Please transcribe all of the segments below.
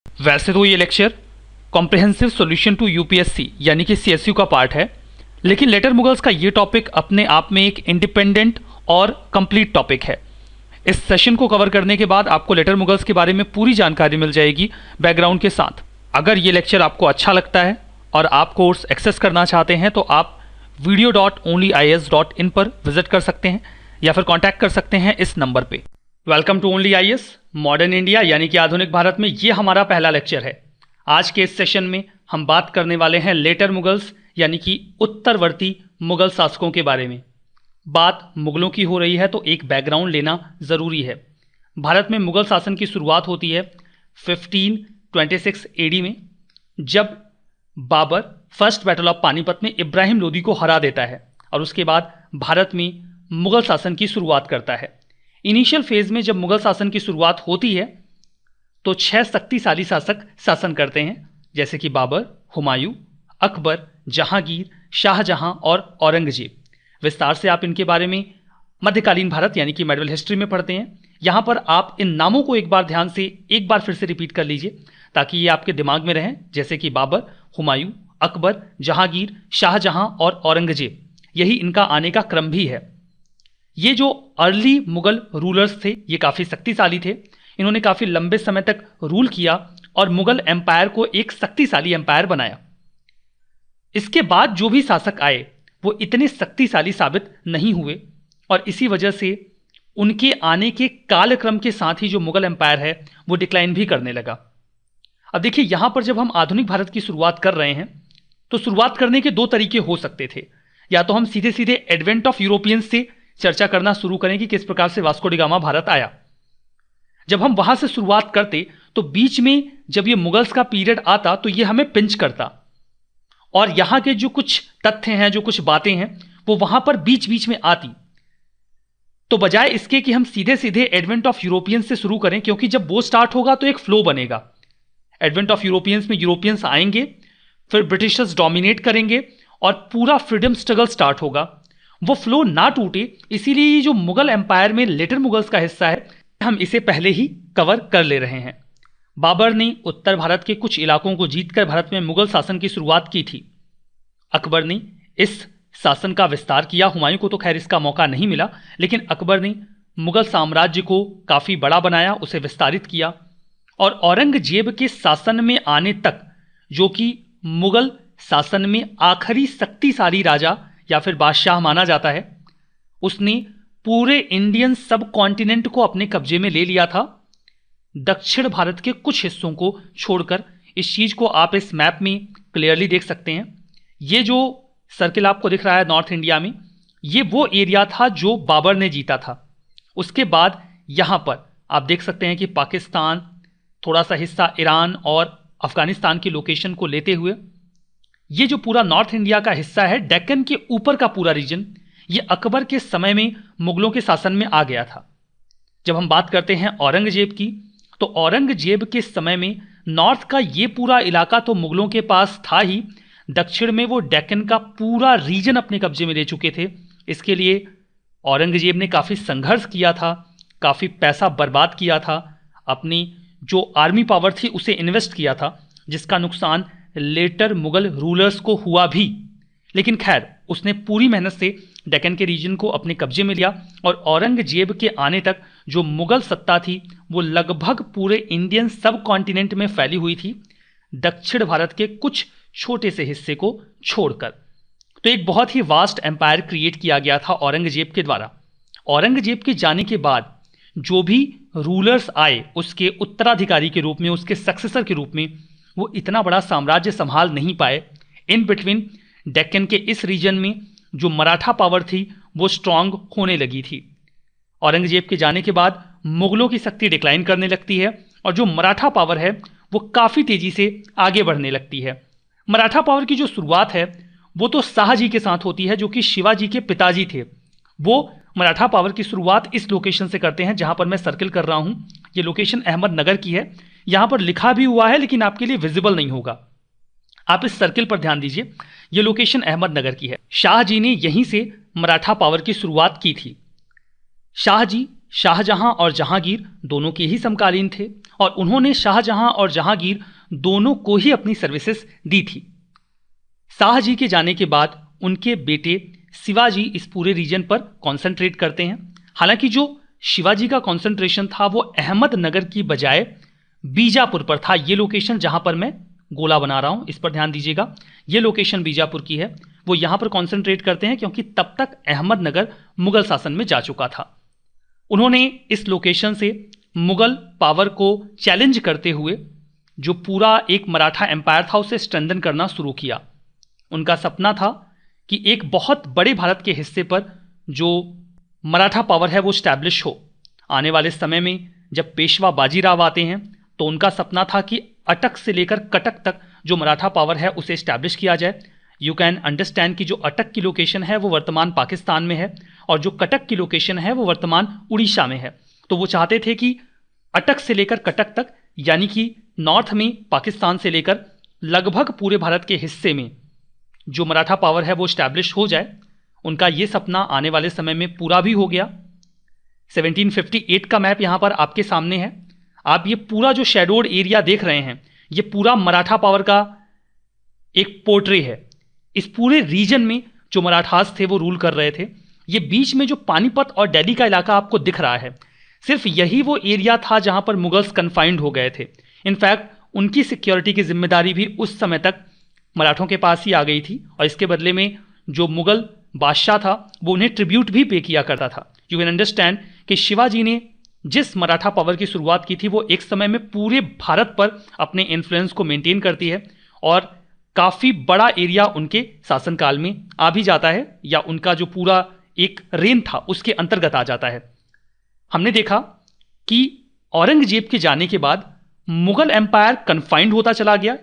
वैसे तो ये lecture comprehensive solution to UPSC यानी कि सीएसयू का पार्ट है, लेकिन लेटर मुगल्स का ये टॉपिक अपने आप में एक इंडिपेंडेंट और कंप्लीट टॉपिक है। इस सेशन को कवर करने के बाद आपको लेटर मुगल्स के बारे में पूरी जानकारी मिल जाएगी बैकग्राउंड के साथ। अगर ये लेक्चर आपको अच्छा लगता है और आप कोर्स एक्सेस करना चाहते हैं तो आप video.onlyis.in पर विजिट कर सकते हैं या फिर कांटेक्ट कर सकते हैं इस नंबर पे। Welcome to only IAS modern India यानी कि आधुनिक भारत में ये हमारा पहला लेक्चर है। आज के इस सेशन में हम बात करने वाले हैं लेटर मुगल्स यानी कि उत्तरवर्ती मुगल शासकों के बारे में। बात मुगलों की हो रही है तो एक बैकग्राउंड लेना ज़रूरी है। भारत में मुगल शासन की शुरुआत होती है 1526 एडी में, जब Babur first battle of Panipat में इब्राहिम लोदी को हरा देता है और उसके बाद भारत में मुगल शासन की शुरुआत करता है। इनिशियल फेज में जब मुगल शासन की शुरुआत होती है तो 6 शक्तिशाली शासक शासन करते हैं, जैसे कि बाबर, हुमायूं, अकबर, जहांगीर, शाहजहां और औरंगजेब। विस्तार से आप इनके बारे में मध्यकालीन भारत यानी कि मेडिवल हिस्ट्री में पढ़ते हैं। यहां पर आप इन नामों को एक बार फिर से रिपीट कर लीजिए ताकि ये आपके दिमाग में रहें, जैसे कि बाबर, हुमायूं, अकबर, जहांगीर, शाहजहां और औरंगजेब। यही इनका आने का क्रम भी है। ये जो अर्ली मुगल रूलर्स थे ये काफ़ी शक्तिशाली थे। इन्होंने काफ़ी लंबे समय तक रूल किया और मुगल एम्पायर को एक शक्तिशाली एम्पायर बनाया। इसके बाद जो भी शासक आए वो इतने शक्तिशाली साबित नहीं हुए और इसी वजह से उनके आने के कालक्रम के साथ ही जो मुगल एम्पायर है वो डिक्लाइन भी करने लगा। अब देखिए, यहां पर जब हम आधुनिक भारत की शुरुआत कर रहे हैं तो शुरुआत करने के दो तरीके हो सकते थे। या तो हम सीधे सीधे एडवेंट ऑफ यूरोपियंस से चर्चा करना शुरू करें कि किस प्रकार से वास्को डी गामा भारत आया। जब हम वहां से शुरुआत करते तो बीच में जब ये मुगल्स का पीरियड आता तो ये हमें पिंच करता और यहां के जो कुछ तथ्य हैं, जो कुछ बातें हैं वो वहां पर बीच बीच में आती। तो बजाय इसके कि हम सीधे सीधे एडवेंट ऑफ यूरोपियंस से शुरू करें, क्योंकि जब वो स्टार्ट होगा तो एक फ्लो बनेगा। एडवेंट ऑफ यूरोपियंस में यूरोपियंस आएंगे, फिर ब्रिटिशर्स डोमिनेट करेंगे और पूरा फ्रीडम स्ट्रगल स्टार्ट होगा। वो फ्लो ना टूटे, इसीलिए ये जो मुगल एम्पायर में लेटर मुगल्स का हिस्सा है हम इसे पहले ही कवर कर ले रहे हैं। बाबर ने उत्तर भारत के कुछ इलाकों को जीतकर भारत में मुगल शासन की शुरुआत की थी। अकबर ने इस शासन का विस्तार किया। हुमायूं को तो खैर इसका मौका नहीं मिला, लेकिन अकबर ने मुगल साम्राज्य को काफ़ी बड़ा बनाया, उसे विस्तारित किया। और औरंगजेब के शासन में आने तक, जो कि मुगल शासन में आखिरी शक्तिशाली राजा या फिर बादशाह माना जाता है, उसने पूरे इंडियन सब कॉन्टिनेंट को अपने कब्जे में ले लिया था, दक्षिण भारत के कुछ हिस्सों को छोड़कर। इस चीज को आप इस मैप में क्लियरली देख सकते हैं। ये जो सर्किल आपको दिख रहा है नॉर्थ इंडिया में, ये वो एरिया था जो बाबर ने जीता था। उसके बाद यहां पर आप देख सकते हैं कि पाकिस्तान, थोड़ा सा हिस्सा ईरान और अफगानिस्तान की लोकेशन को लेते हुए ये जो पूरा नॉर्थ इंडिया का हिस्सा है, डेक्कन के ऊपर का पूरा रीजन, ये अकबर के समय में मुगलों के शासन में आ गया था। जब हम बात करते हैं औरंगजेब की, तो औरंगजेब के समय में नॉर्थ का ये पूरा इलाका तो मुगलों के पास था ही, दक्षिण में वो डेक्कन का पूरा रीजन अपने कब्जे में ले चुके थे। इसके लिए औरंगजेब ने काफ़ी संघर्ष किया था, काफ़ी पैसा बर्बाद किया था, अपनी जो आर्मी पावर थी उसे इन्वेस्ट किया था, जिसका नुकसान लेटर मुगल रूलर्स को हुआ भी। लेकिन खैर, उसने पूरी मेहनत से डेक्कन के रीजन को अपने कब्जे में लिया और औरंगजेब के आने तक जो मुगल सत्ता थी वो लगभग पूरे इंडियन सब कॉन्टिनेंट में फैली हुई थी, दक्षिण भारत के कुछ छोटे से हिस्से को छोड़कर। तो एक बहुत ही वास्ट एम्पायर क्रिएट किया गया था औरंगजेब के द्वारा। औरंगजेब के जाने के बाद जो भी रूलर्स आए उसके उत्तराधिकारी के रूप में, उसके सक्सेसर के रूप में, वो इतना बड़ा साम्राज्य संभाल नहीं पाए। इन बिटवीन डेक्कन के इस रीजन में जो मराठा पावर थी वो स्ट्रांग होने लगी थी। औरंगजेब के जाने के बाद मुगलों की शक्ति डिक्लाइन करने लगती है और जो मराठा पावर है वो काफ़ी तेजी से आगे बढ़ने लगती है। मराठा पावर की जो शुरुआत है वो तो शाहजी के साथ होती है, जो कि शिवाजी के पिताजी थे। वो मराठा पावर की शुरुआत इस लोकेशन से करते हैं जहां पर मैं सर्किल कर रहा हूं। ये लोकेशन अहमदनगर की है। यहां पर लिखा भी हुआ है लेकिन आपके लिए विजिबल नहीं होगा। आप इस सर्किल पर ध्यान दीजिए, ये लोकेशन अहमदनगर की है। शाहजी ने यहीं से मराठा पावर की शुरुआत की थी। शाहजी शाहजहां और जहांगीर दोनों के ही समकालीन थे और उन्होंने शाहजहां और जहांगीर दोनों को ही अपनी सर्विसेज दी थी। शाहजी के जाने के बाद उनके बेटे शिवाजी इस पूरे रीजन पर कॉन्सेंट्रेट करते हैं। हालांकि जो शिवाजी का कॉन्सेंट्रेशन था वो अहमदनगर की बजाय बीजापुर पर था। ये लोकेशन जहां पर मैं गोला बना रहा हूं, इस पर ध्यान दीजिएगा, ये लोकेशन बीजापुर की है। वो यहां पर कॉन्सेंट्रेट करते हैं क्योंकि तब तक अहमदनगर मुगल शासन में जा चुका था। उन्होंने इस लोकेशन से मुगल पावर को चैलेंज करते हुए जो पूरा एक मराठा एम्पायर था उसे स्ट्रेंथन करना शुरू किया। उनका सपना था कि एक बहुत बड़े भारत के हिस्से पर जो मराठा पावर है वो स्टैब्लिश हो। आने वाले समय में जब पेशवा बाजीराव आते हैं तो उनका सपना था कि अटक से लेकर कटक तक जो मराठा पावर है उसे स्टैब्लिश किया जाए। यू कैन अंडरस्टैंड कि जो अटक की लोकेशन है वो वर्तमान पाकिस्तान में है और जो कटक की लोकेशन है वो वर्तमान उड़ीसा में है। तो वो चाहते थे कि अटक से लेकर कटक तक, यानी कि नॉर्थ में पाकिस्तान से लेकर लगभग पूरे भारत के हिस्से में जो मराठा पावर है वो स्टैब्लिश हो जाए। उनका ये सपना आने वाले समय में पूरा भी हो गया। 1758 का मैप यहां पर आपके सामने है। आप ये पूरा जो शेडोड एरिया देख रहे हैं ये पूरा मराठा पावर का एक पोर्ट्रे है। इस पूरे रीजन में जो मराठास थे वो रूल कर रहे थे। ये बीच में जो पानीपत और दिल्ली का इलाका आपको दिख रहा है, सिर्फ यही वो एरिया था जहां पर मुगल्स कन्फाइंड हो गए थे। इनफैक्ट उनकी सिक्योरिटी की जिम्मेदारी भी उस समय तक मराठों के पास ही आ गई थी और इसके बदले में जो मुगल बादशाह था वो उन्हें ट्रिब्यूट भी पे किया करता था। यू कैन अंडरस्टैंड कि शिवाजी ने जिस मराठा पावर की शुरुआत की थी वो एक समय में पूरे भारत पर अपने इन्फ्लुएंस को मेंटेन करती है और काफी बड़ा एरिया उनके शासनकाल में आ भी जाता है या उनका जो पूरा एक रेन था उसके अंतर्गत आ जाता है। हमने देखा कि औरंगजेब के जाने के बाद मुगल एम्पायर कन्फाइंड होता चला गया।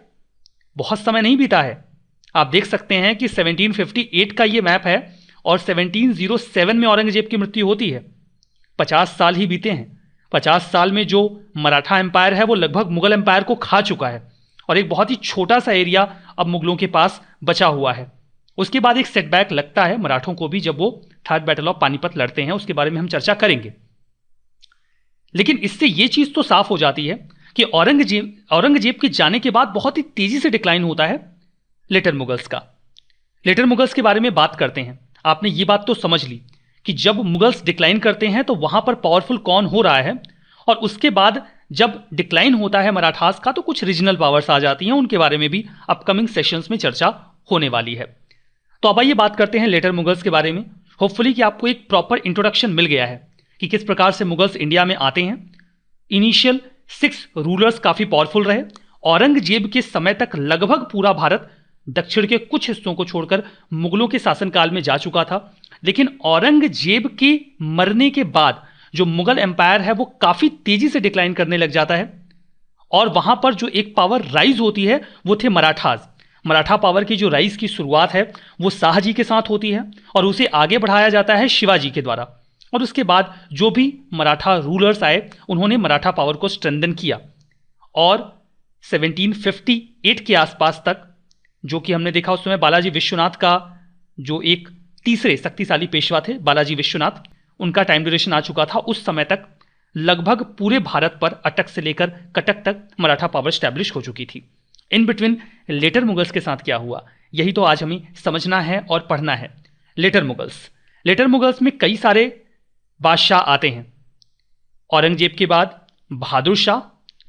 बहुत समय नहीं बीता है। आप देख सकते हैं कि 1758 का ये मैप है और 1707 में औरंगजेब की मृत्यु होती है। 50 साल ही बीते हैं। 50 साल में जो मराठा एम्पायर है वो लगभग मुगल एम्पायर को खा चुका है और एक बहुत ही छोटा सा एरिया अब मुगलों के पास बचा हुआ है। उसके बाद एक सेटबैक लगता है मराठों को भी जब वो थर्ड बैटल ऑफ पानीपत लड़ते हैं, उसके बारे में हम चर्चा करेंगे। लेकिन इससे ये चीज तो साफ हो जाती है कि औरंगजेब के जाने के बाद बहुत ही तेजी से डिक्लाइन होता है लेटर मुगल्स का। लेटर मुगल्स के बारे में बात करते हैं। आपने ये बात तो समझ ली कि जब मुगल्स डिक्लाइन करते हैं तो वहां पर पावरफुल कौन हो रहा है, और उसके बाद जब डिक्लाइन होता है मराठास का तो कुछ रीजनल पावर्स आ जाती हैं। उनके बारे में भी अपकमिंग सेशंस में चर्चा होने वाली है। तो अब आइए बात करते हैं लेटर मुगल्स के बारे में। होपफुली कि आपको एक प्रॉपर इंट्रोडक्शन मिल गया है कि किस प्रकार से मुगल्स इंडिया में आते हैं। इनिशियल 6 रूलर्स काफी पावरफुल रहे। औरंगजेब के समय तक लगभग पूरा भारत दक्षिण के कुछ हिस्सों को छोड़कर मुगलों के शासनकाल में जा चुका था। लेकिन औरंगजेब के मरने के बाद जो मुगल एम्पायर है वो काफी तेजी से डिक्लाइन करने लग जाता है और वहां पर जो एक पावर राइज होती है वो थे मराठास। मराठा पावर की जो राइज की शुरुआत है वो शाहजी के साथ होती है और उसे आगे बढ़ाया जाता है शिवाजी के द्वारा। और उसके बाद जो भी मराठा रूलर्स आए उन्होंने मराठा पावर को स्ट्रेंथन किया और 1758 के आसपास तक, जो कि हमने देखा उस समय बालाजी विश्वनाथ का जो एक तीसरे शक्तिशाली पेशवा थे बालाजी विश्वनाथ, उनका टाइम ड्यूरेशन आ चुका था। उस समय तक लगभग पूरे भारत पर अटक से लेकर कटक तक मराठा पावर स्टैब्लिश हो चुकी थी। इन बिटवीन लेटर मुगल्स के साथ क्या हुआ यही तो आज हमें समझना है और पढ़ना है। लेटर मुगल्स में कई सारे बादशाह आते हैं। औरंगजेब के बाद Bahadur Shah,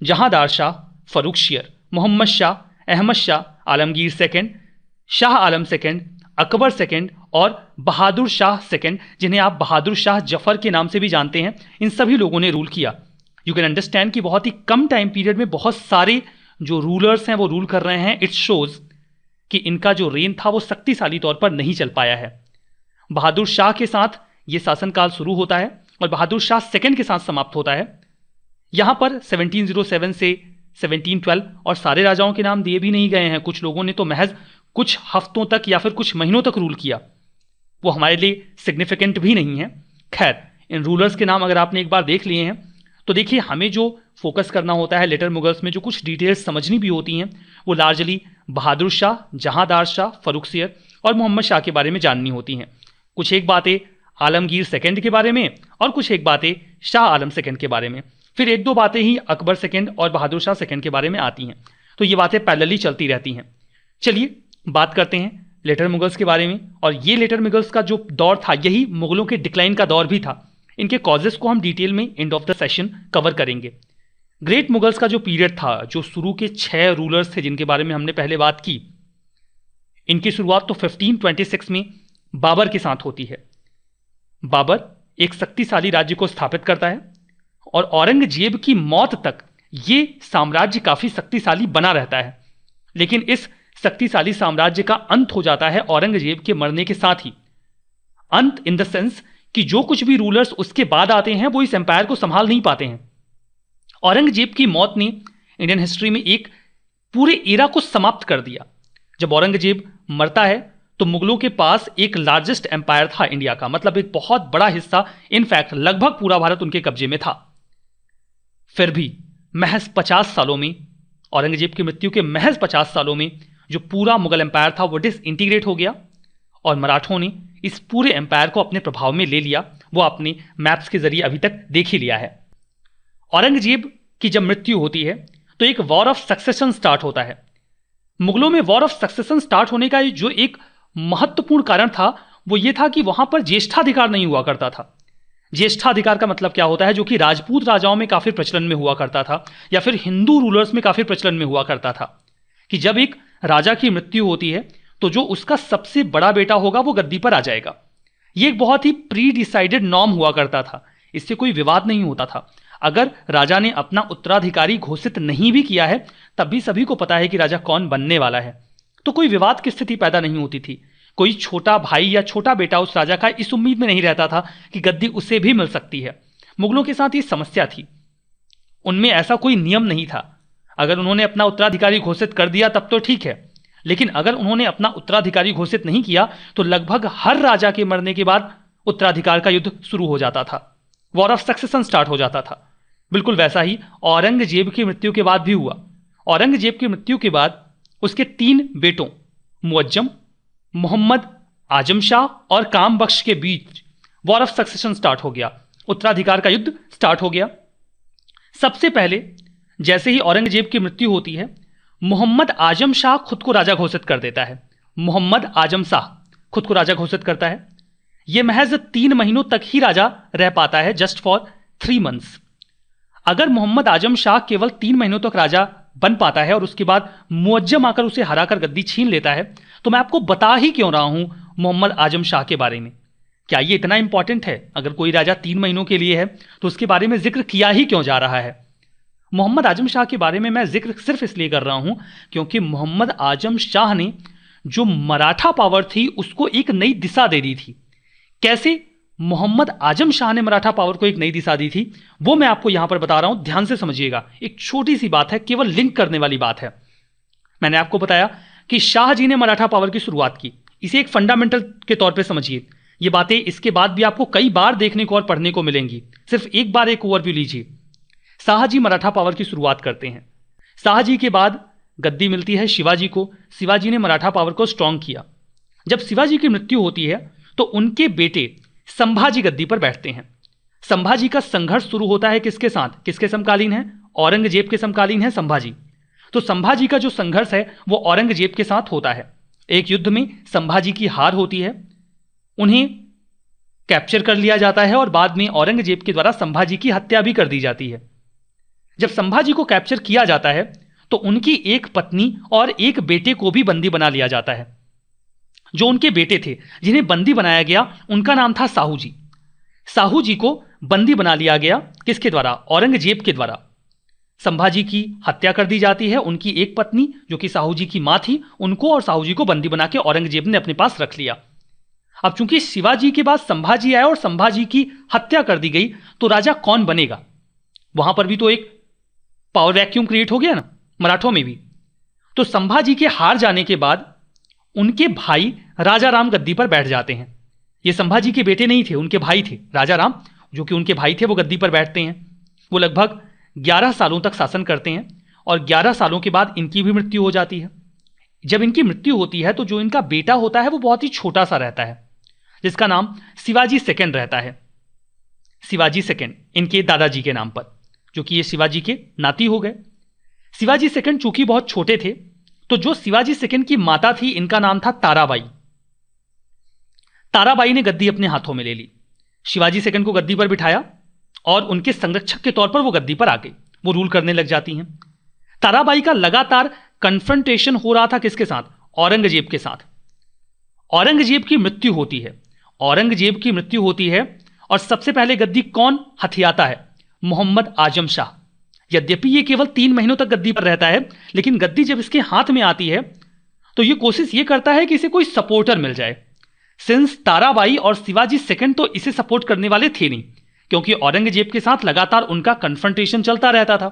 Jahandar Shah, फर्रुखशियर, Mohammad Shah, Ahmad Shah, Alamgir second, Shah Alam second, Akbar second और बहादुर शाह सेकंड, जिन्हें आप बहादुर शाह जफर के नाम से भी जानते हैं, इन सभी लोगों ने रूल किया। यू कैन अंडरस्टैंड कि बहुत ही कम टाइम पीरियड में बहुत सारे जो रूलर्स हैं वो रूल कर रहे हैं। इट शोज कि इनका जो रेन था वो शक्तिशाली तौर पर नहीं चल पाया है। बहादुर शाह के साथ ये शासनकाल शुरू होता है और बहादुर शाह सेकंड के साथ समाप्त होता है। यहां पर 1707 से 1712 और सारे राजाओं के नाम दिए भी नहीं गए हैं। कुछ लोगों ने तो महज कुछ हफ्तों तक या फिर कुछ महीनों तक रूल किया, वो हमारे लिए सिग्निफिकेंट भी नहीं है। खैर, इन रूलर्स के नाम अगर आपने एक बार देख लिए हैं तो देखिए, हमें जो फोकस करना होता है लेटर मुगल्स में, जो कुछ डिटेल्स समझनी भी होती हैं, वो लार्जली बहादुर शाह, जहांदार शाह, फर्रुखशियर और मोहम्मद शाह के बारे में जाननी होती हैं। कुछ एक बातें आलमगीर सेकंड के बारे में और कुछ एक बातें शाह आलम सेकंड के बारे में। फिर एक दो बातें ही अकबर सेकंड और बहादुर शाह सेकंड के बारे में आती हैं, तो ये बातें पैरेलली चलती रहती हैं। चलिए बात करते हैं लेटर मुगल्स के बारे में। और ये लेटर मुगल्स का जो दौर था यही मुगलों के डिक्लाइन का दौर भी था। इनके कॉजेस को हम डिटेल में end of the session cover करेंगे। ग्रेट मुगल्स का जो पीरियड था, जो शुरू के 6 रूलर्स थे जिनके बारे में हमने पहले बात की, इनकी शुरुआत तो 1526 में बाबर के साथ होती है। बाबर एक शक्तिशाली राज्य को स्थापित करता है और औरंगजेब की मौत तक ये साम्राज्य काफी शक्तिशाली बना रहता है। लेकिन इस शक्तिशाली साम्राज्य का अंत हो जाता है औरंगजेब के मरने के साथ ही। अंत इन द सेंस कि जो कुछ भी रूलर्स उसके बाद आते हैं वो इस एम्पायर को संभाल नहीं पाते हैं। औरंगजेब की मौत ने इंडियन हिस्ट्री में एक पूरे एरा को समाप्त कर दिया। जब औरंगजेब मरता है तो मुगलों के पास एक लार्जेस्ट एम्पायर था इंडिया का, मतलब एक बहुत बड़ा हिस्सा, इनफैक्ट लगभग पूरा भारत उनके कब्जे में था। फिर भी महज 50 सालों में, औरंगजेब की मृत्यु के महज 50 सालों में जो पूरा मुगल एम्पायर था वो डिसइंटीग्रेट हो गया और मराठों ने इस पूरे एम्पायर को अपने प्रभाव में ले लिया। वो अपने मैप्स के जरिए अभी तक देख ही लिया है। औरंगजेब की जब मृत्यु होती है तो एक वॉर ऑफ सक्सेशन स्टार्ट होता है। मुगलों में वॉर ऑफ सक्सेशन स्टार्ट होने का जो एक महत्वपूर्ण कारण था वो ये था कि वहां पर ज्येष्ठाधिकार नहीं हुआ करता था। ज्येष्ठाधिकार का मतलब क्या होता है, जो कि राजपूत राजाओं में काफी प्रचलन में हुआ करता था या फिर हिंदू रूलर्स में काफी प्रचलन में हुआ करता था कि जब एक राजा की मृत्यु होती है तो जो उसका सबसे बड़ा बेटा होगा वो गद्दी पर आ जाएगा। ये एक बहुत ही प्री डिसाइडेड नॉर्म हुआ करता था, इससे कोई विवाद नहीं होता था। अगर राजा ने अपना उत्तराधिकारी घोषित नहीं भी किया है तब भी सभी को पता है कि राजा कौन बनने वाला है, तो कोई विवाद की स्थिति पैदा नहीं होती थी। कोई छोटा भाई या छोटा बेटा उस राजा का इस उम्मीद में नहीं रहता था कि गद्दी उसे भी मिल सकती है। मुगलों के साथ ये समस्या थी, उनमें ऐसा कोई नियम नहीं था। अगर उन्होंने अपना उत्तराधिकारी घोषित कर दिया तब तो ठीक है, लेकिन अगर उन्होंने अपना उत्तराधिकारी घोषित नहीं किया तो लगभग हर राजा के मरने के बाद उत्तराधिकार का युद्ध शुरू हो जाता था, वॉर ऑफ सक्सेशन स्टार्ट हो जाता था। बिल्कुल वैसा ही औरंगजेब की मृत्यु के बाद भी हुआ। औरंगजेब की मृत्यु के बाद उसके 3 बेटों मुअज्जम, मोहम्मद आजम शाह और काम बख्श के बीच वॉर ऑफ सक्सेशन स्टार्ट हो गया, उत्तराधिकार का युद्ध स्टार्ट हो गया। सबसे पहले जैसे ही औरंगजेब की मृत्यु होती है, मोहम्मद आजम शाह खुद को राजा घोषित कर देता है। मोहम्मद आजम शाह खुद को राजा घोषित करता है। यह महज 3 महीनों तक ही राजा रह पाता है, जस्ट फॉर 3 मंथ्स। अगर मोहम्मद आजम शाह केवल 3 महीनों तक राजा बन पाता है और उसके बाद मुअज्जम आकर उसे हराकर गद्दी छीन लेता है, तो मैं आपको बता ही क्यों रहा हूं मोहम्मद आजम शाह के बारे में। क्या ये इतना इंपॉर्टेंट है? अगर कोई राजा 3 महीनों के लिए है तो उसके बारे में जिक्र किया ही क्यों जा रहा है? मोहम्मद आजम शाह के बारे में मैं जिक्र सिर्फ इसलिए कर रहा हूं क्योंकि मोहम्मद आजम शाह ने जो मराठा पावर थी उसको एक नई दिशा दे दी थी। कैसे मोहम्मद आजम शाह ने मराठा पावर को एक नई दिशा दी थी वो मैं आपको यहां पर बता रहा हूं, ध्यान से समझिएगा। एक छोटी सी बात है, केवल लिंक करने वाली बात है। मैंने आपको बताया कि शाहजी ने मराठा पावर की शुरुआत की, इसे एक फंडामेंटल के तौर पे समझिए। ये बातें इसके बाद भी आपको कई बार देखने को और पढ़ने को मिलेंगी, सिर्फ एक बार एक ओवरव्यू लीजिए। शाहजी मराठा पावर की शुरुआत करते हैं। शाहजी के बाद गद्दी मिलती है शिवाजी को। शिवाजी ने मराठा पावर को स्ट्रांग किया। जब शिवाजी की मृत्यु होती है तो उनके बेटे संभाजी गद्दी पर बैठते हैं। संभाजी का संघर्ष शुरू होता है किसके साथ? किसके समकालीन है? औरंगजेब के समकालीन है संभाजी। तो संभाजी का जो संघर्ष है वो औरंगजेब के साथ होता है। एक युद्ध में संभाजी की हार होती है, उन्हें कैप्चर कर लिया जाता है और बाद में औरंगजेब के द्वारा संभाजी की हत्या भी कर दी जाती है। जब संभाजी को कैप्चर किया जाता है तो उनकी एक पत्नी और एक बेटे को भी बंदी बना लिया जाता है। जो उनके बेटे थे जिन्हें बंदी बनाया गया उनका नाम था साहू जी। साहू जी को बंदी बना लिया गया किसके द्वारा? औरंगजेब के द्वारा। संभाजी की हत्या कर दी जाती है। उनकी एक पत्नी जो कि साहू जी की मां थी, उनको और साहू जी को बंदी बना के औरंगजेब ने अपने पास रख लिया। अब चूंकि शिवाजी के बाद संभाजी आया और संभाजी की हत्या कर दी गई तो राजा कौन बनेगा? वहां पर भी तो एक पावर वैक्यूम क्रिएट हो गया ना, मराठों में भी। तो संभाजी के हार जाने के बाद उनके भाई राजा राम गद्दी पर बैठ जाते हैं। ये संभाजी के बेटे नहीं थे, उनके भाई थे। राजा राम जो कि उनके भाई थे वो गद्दी पर बैठते हैं। वो लगभग 11 सालों तक शासन करते हैं और 11 सालों के बाद इनकी भी मृत्यु हो जाती है। जब इनकी मृत्यु होती है तो जो इनका बेटा होता है वो बहुत ही छोटा सा रहता है, जिसका नाम शिवाजी सेकंड रहता है। शिवाजी सेकंड इनके दादाजी के नाम पर, जो कि ये शिवाजी के नाती हो गए। शिवाजी सेकंड चूंकि बहुत छोटे थे, तो जो शिवाजी सेकंड की माता थी इनका नाम था ताराबाई। ताराबाई ने गद्दी अपने हाथों में ले ली, शिवाजी सेकंड को गद्दी पर बिठाया और उनके संरक्षक के तौर पर वो गद्दी पर आ गई। वो रूल करने लग जाती हैं। ताराबाई का लगातार कन्फ्रंटेशन हो रहा था किसके साथ? औरंगजेब के साथ। औरंगजेब की मृत्यु होती है। औरंगजेब की मृत्यु होती है और सबसे पहले गद्दी कौन हथियाता है? मोहम्मद आजम शाह। यद्यपि ये केवल 3 महीनों तक गद्दी पर रहता है, लेकिन गद्दी जब इसके हाथ में आती है तो ये कोशिश ये करता है कि इसे कोई सपोर्टर मिल जाए। सिंस ताराबाई और शिवाजी सेकंड तो इसे सपोर्ट करने वाले थे नहीं, क्योंकि औरंगजेब के साथ लगातार उनका कन्फ्रंटेशन चलता रहता था।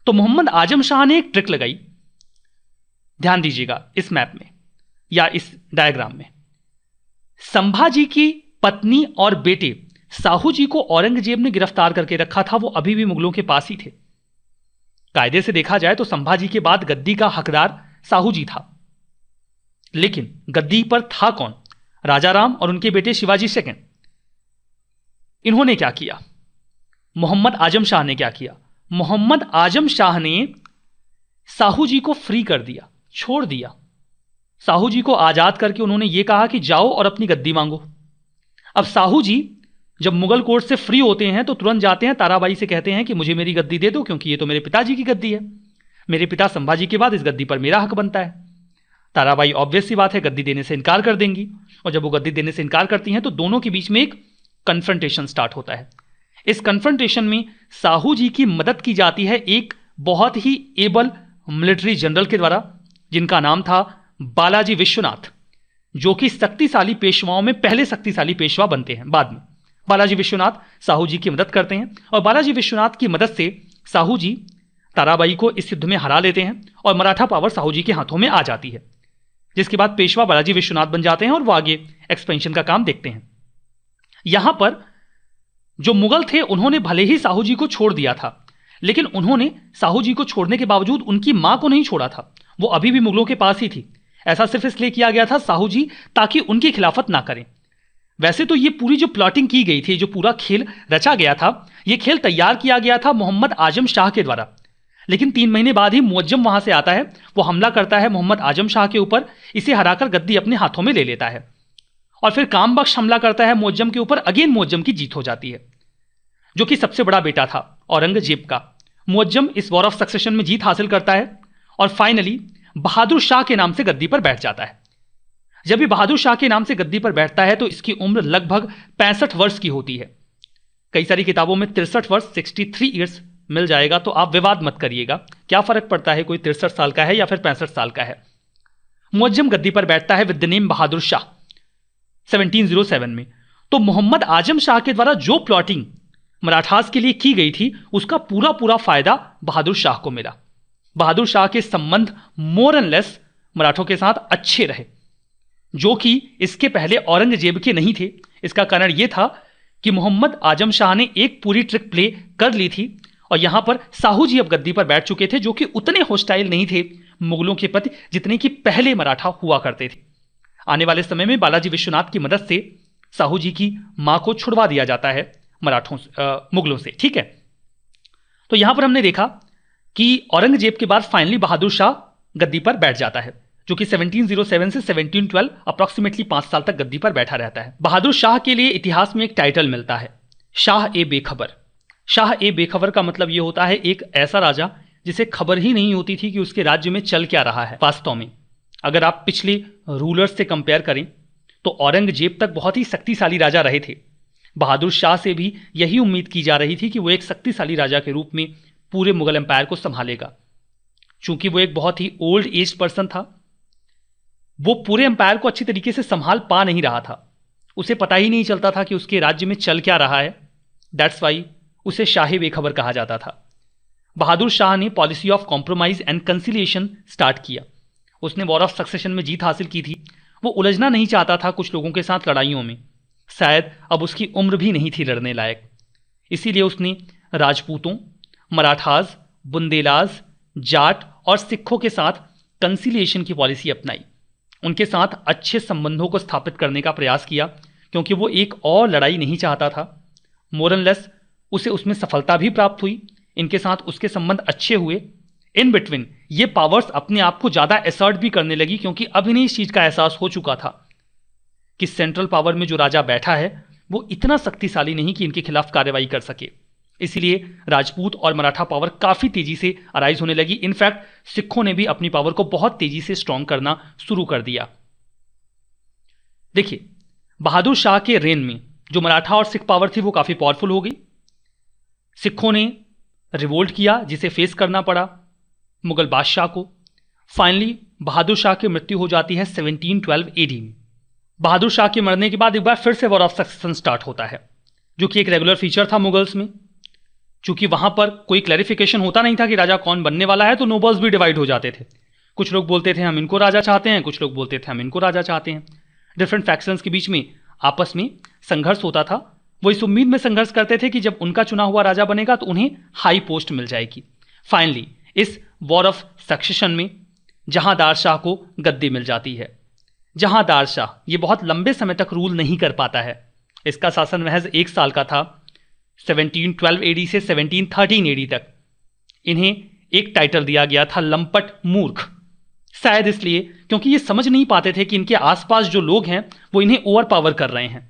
तो मोहम्मद आजम शाह ने एक ट्रिक लगाई। ध्यान दीजिएगा इस मैप में या इस डायग्राम में। संभाजी की पत्नी और बेटे साहू जी को औरंगजेब ने गिरफ्तार करके रखा था। वो अभी भी मुगलों के पास ही थे। कायदे से देखा जाए तो संभाजी के बाद गद्दी का हकदार साहू जी था, लेकिन गद्दी पर था कौन? राजाराम और उनके बेटे शिवाजी सेकंड। इन्होंने क्या किया? मोहम्मद आजम शाह ने क्या किया? मोहम्मद आजम शाह ने साहू जी को फ्री कर दिया, छोड़ दिया। साहू जी को आजाद करके उन्होंने यह कहा कि जाओ और अपनी गद्दी मांगो। अब साहू जी जब मुगल कोर्ट से फ्री होते हैं तो तुरंत जाते हैं, ताराबाई से कहते हैं कि मुझे मेरी गद्दी दे दो, क्योंकि ये तो मेरे पिताजी की गद्दी है। मेरे पिता संभाजी के बाद इस गद्दी पर मेरा हक बनता है। ताराबाई ऑब्वियस सी बात है गद्दी देने से इनकार कर देंगी, और जब वो गद्दी देने से इनकार करती हैं तो दोनों के बीच में एक कन्फ्रंटेशन स्टार्ट होता है। इस कन्फ्रंटेशन में साहू जी की मदद की जाती है एक बहुत ही एबल मिलिट्री जनरल के द्वारा, जिनका नाम था बालाजी विश्वनाथ, जो कि शक्तिशाली पेशवाओं में पहले शक्तिशाली पेशवा बनते हैं। बाद में बालाजी विश्वनाथ साहू जी की मदद करते हैं, और बालाजी विश्वनाथ की मदद से साहू जी ताराबाई को इस युद्ध में हरा लेते हैं और मराठा पावर साहू जी के हाथों में आ जाती है, जिसके बाद पेशवा बालाजी विश्वनाथ बन जाते हैं और वो आगे एक्सपेंशन का काम देखते हैं। यहां पर जो मुगल थे उन्होंने भले ही साहू जी को छोड़ दिया था, लेकिन उन्होंने साहू जी को छोड़ने के बावजूद उनकी मां को नहीं छोड़ा था। वो अभी भी मुगलों के पास ही थी। ऐसा सिर्फ इसलिए किया गया था साहू जी ताकि उनकी खिलाफत ना करें। वैसे तो ये पूरी जो प्लॉटिंग की गई थी, जो पूरा खेल रचा गया था, ये खेल तैयार किया गया था मोहम्मद आजम शाह के द्वारा। लेकिन 3 महीने बाद ही मुअज्जम वहां से आता है, वो हमला करता है मोहम्मद आजम शाह के ऊपर, इसे हराकर गद्दी अपने हाथों में ले लेता है, और फिर काम बख्श हमला करता है मुअज्जम के ऊपर। अगेन मुअज्जम की जीत हो जाती है, जो कि सबसे बड़ा बेटा था औरंगजेब का। मुअज्जम इस वॉर ऑफ सक्सेशन में जीत हासिल करता है और फाइनली बहादुर शाह के नाम से गद्दी पर बैठ जाता है। जब ये बहादुर शाह के नाम से गद्दी पर बैठता है तो इसकी उम्र लगभग 65 वर्ष की होती है। कई सारी किताबों में 63 वर्ष 63 ईयर्स मिल जाएगा, तो आप विवाद मत करिएगा, क्या फर्क पड़ता है कोई 63 साल का है या फिर 65 साल का है। मुअज्जम गद्दी पर बैठता है with the name Bahadur Shah 1707 में। तो मोहम्मद आजम शाह के द्वारा जो प्लॉटिंग मराठास के लिए की गई थी, उसका पूरा पूरा फायदा बहादुर शाह को मिला। बहादुर शाह के संबंध मोर एंड लेस मराठों के साथ अच्छे रहे, जो कि इसके पहले औरंगजेब के नहीं थे। इसका कारण यह था कि मोहम्मद आजम शाह ने एक पूरी ट्रिक प्ले कर ली थी, और यहां पर साहू जी अब गद्दी पर बैठ चुके थे, जो कि उतने हॉस्टाइल नहीं थे मुगलों के प्रति जितने कि पहले मराठा हुआ करते थे। आने वाले समय में बालाजी विश्वनाथ की मदद से साहू जी की मां को छुड़वा दिया जाता है मुगलों से। ठीक है, तो यहां पर हमने देखा कि औरंगजेब के बाद फाइनली बहादुर शाह गद्दी पर बैठ जाता है, जो कि 1707 से 1712 अप्रॉक्सीमेटली 5 साल तक गद्दी पर बैठा रहता है। बहादुर शाह के लिए इतिहास में एक टाइटल मिलता है, शाह ए बेखबर। शाह ए बेखबर का मतलब यह होता है एक ऐसा राजा जिसे खबर ही नहीं होती थी कि उसके राज्य में चल क्या रहा है। वास्तव में अगर आप पिछले रूलर्स से कंपेयर करें तो औरंगजेब तक बहुत ही शक्तिशाली राजा रहे थे। बहादुर शाह से भी यही उम्मीद की जा रही थी कि वो एक शक्तिशाली राजा के रूप में पूरे मुगल एम्पायर को संभालेगा। चूंकि वो एक बहुत ही ओल्ड एज पर्सन था, वो पूरे एम्पायर को अच्छी तरीके से संभाल पा नहीं रहा था। उसे पता ही नहीं चलता था कि उसके राज्य में चल क्या रहा है। दैट्स वाई उसे शाह बेखबर कहा जाता था। बहादुर शाह ने policy of compromise and conciliation start किया। उसने वॉर ऑफ सक्सेशन में जीत हासिल की थी। वो उलझना नहीं चाहता था कुछ लोगों के साथ लड़ाइयों में। शायद अब उसकी उम्र भी नहीं थी लड़ने लायक, इसीलिए उसने राजपूतों, मराठाज, बुंदेलाज, जाट और सिखों के साथ कंसिलिएशन की पॉलिसी अपनाई। उनके साथ अच्छे संबंधों को स्थापित करने का प्रयास किया, क्योंकि वो एक और लड़ाई नहीं चाहता था। मोर एंड लेस उसे उसमें सफलता भी प्राप्त हुई, इनके साथ उसके संबंध अच्छे हुए। इन बिटवीन ये पावर्स अपने आप को ज्यादा असर्ट भी करने लगी, क्योंकि अब इन्हें इस चीज का एहसास हो चुका था कि सेंट्रल पावर में जो राजा बैठा है वो इतना शक्तिशाली नहीं कि इनके खिलाफ कार्रवाई कर सके। इसीलिए राजपूत और मराठा पावर काफी तेजी से अराइज होने लगी। इनफैक्ट सिखों ने भी अपनी पावर को बहुत तेजी से स्ट्रांग करना शुरू कर दिया। देखिए, बहादुर शाह के रेन में जो मराठा और सिख पावर थी वो काफी पावरफुल हो गई। सिखों ने रिवोल्ट किया, जिसे फेस करना पड़ा मुगल बादशाह को। फाइनली बहादुर शाह की मृत्यु हो जाती है 1712 एडी में। बहादुर शाह के मरने के बाद एक बार फिर से वॉर ऑफ सक्सेशन स्टार्ट होता है, जो कि एक रेगुलर फीचर था मुगल्स में। चूंकि वहां पर कोई क्लैरिफिकेशन होता नहीं था कि राजा कौन बनने वाला है, तो नोबल्स भी डिवाइड हो जाते थे। कुछ लोग बोलते थे हम इनको राजा चाहते हैं, कुछ लोग बोलते थे हम इनको राजा चाहते हैं। डिफरेंट फैक्शंस के बीच में आपस में संघर्ष होता था। वो इस उम्मीद में संघर्ष करते थे कि जब उनका चुना हुआ राजा बनेगा तो उन्हें हाई पोस्ट मिल जाएगी। फाइनली इस वॉर ऑफ सक्सेशन में जहांदार शाह को गद्दी मिल जाती है। जहांदार शाह ये बहुत लंबे समय तक रूल नहीं कर पाता है। इसका शासन महज 1 साल का था, 1712 एडी से 1713 एडी तक। इन्हें एक टाइटल दिया गया था लंपट मूर्ख, शायद इसलिए क्योंकि ये समझ नहीं पाते थे कि इनके आसपास जो लोग हैं वो इन्हें ओवर पावर कर रहे हैं।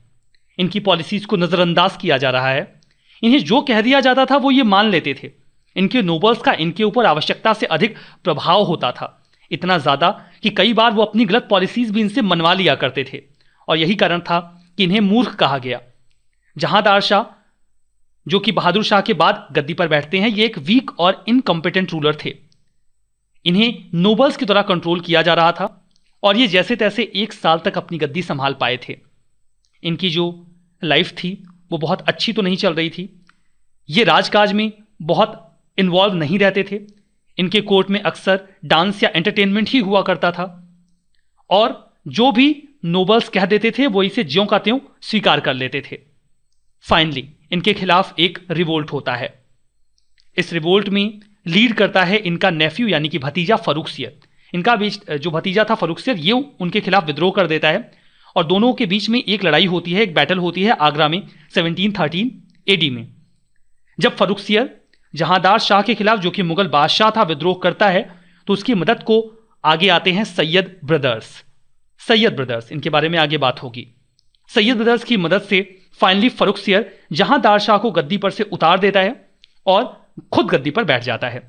इनकी पॉलिसीज को नजरअंदाज किया जा रहा है। इन्हें जो कह दिया जाता था वो ये मान लेते थे। इनके नोबल्स का इनके ऊपर आवश्यकता से अधिक प्रभाव होता था, इतना ज्यादा कि कई बार वो अपनी गलत पॉलिसीज भी इनसे मनवा लिया करते थे। और यही कारण था कि इन्हें मूर्ख कहा गया। जहांदार शाह, जो कि बहादुर शाह के बाद गद्दी पर बैठते हैं, ये एक वीक और इनकॉम्पिटेंट रूलर थे। इन्हें नोबल्स की तरह कंट्रोल किया जा रहा था और ये जैसे तैसे 1 साल तक अपनी गद्दी संभाल पाए थे। इनकी जो लाइफ थी वो बहुत अच्छी तो नहीं चल रही थी। ये राजकाज में बहुत इन्वॉल्व नहीं रहते थे। इनके कोर्ट में अक्सर डांस या एंटरटेनमेंट ही हुआ करता था और जो भी नोबल्स कह देते थे वो इसे ज्यों का त्यों स्वीकार कर लेते थे। फाइनली इनके खिलाफ एक रिवोल्ट होता है। इस रिवोल्ट में लीड करता है इनका नेफ्यू यानी कि भतीजा फर्रुखसियर। इनका बीच जो भतीजा था फर्रुखसियर, ये उनके खिलाफ विद्रोह कर देता है और दोनों के बीच में एक लड़ाई होती है, एक बैटल होती है आगरा में 1713 एडी में। जब फर्रुखसियर जहांदार शाह के खिलाफ, जो कि मुगल बादशाह था, विद्रोह करता है तो उसकी मदद को आगे आते हैं सैयद ब्रदर्स। सैयद ब्रदर्स, इनके बारे में आगे बात होगी। सैयद ब्रदर्स की मदद से फाइनली फर्रुखसियर जहांदार शाह को गद्दी पर से उतार देता है और खुद गद्दी पर बैठ जाता है।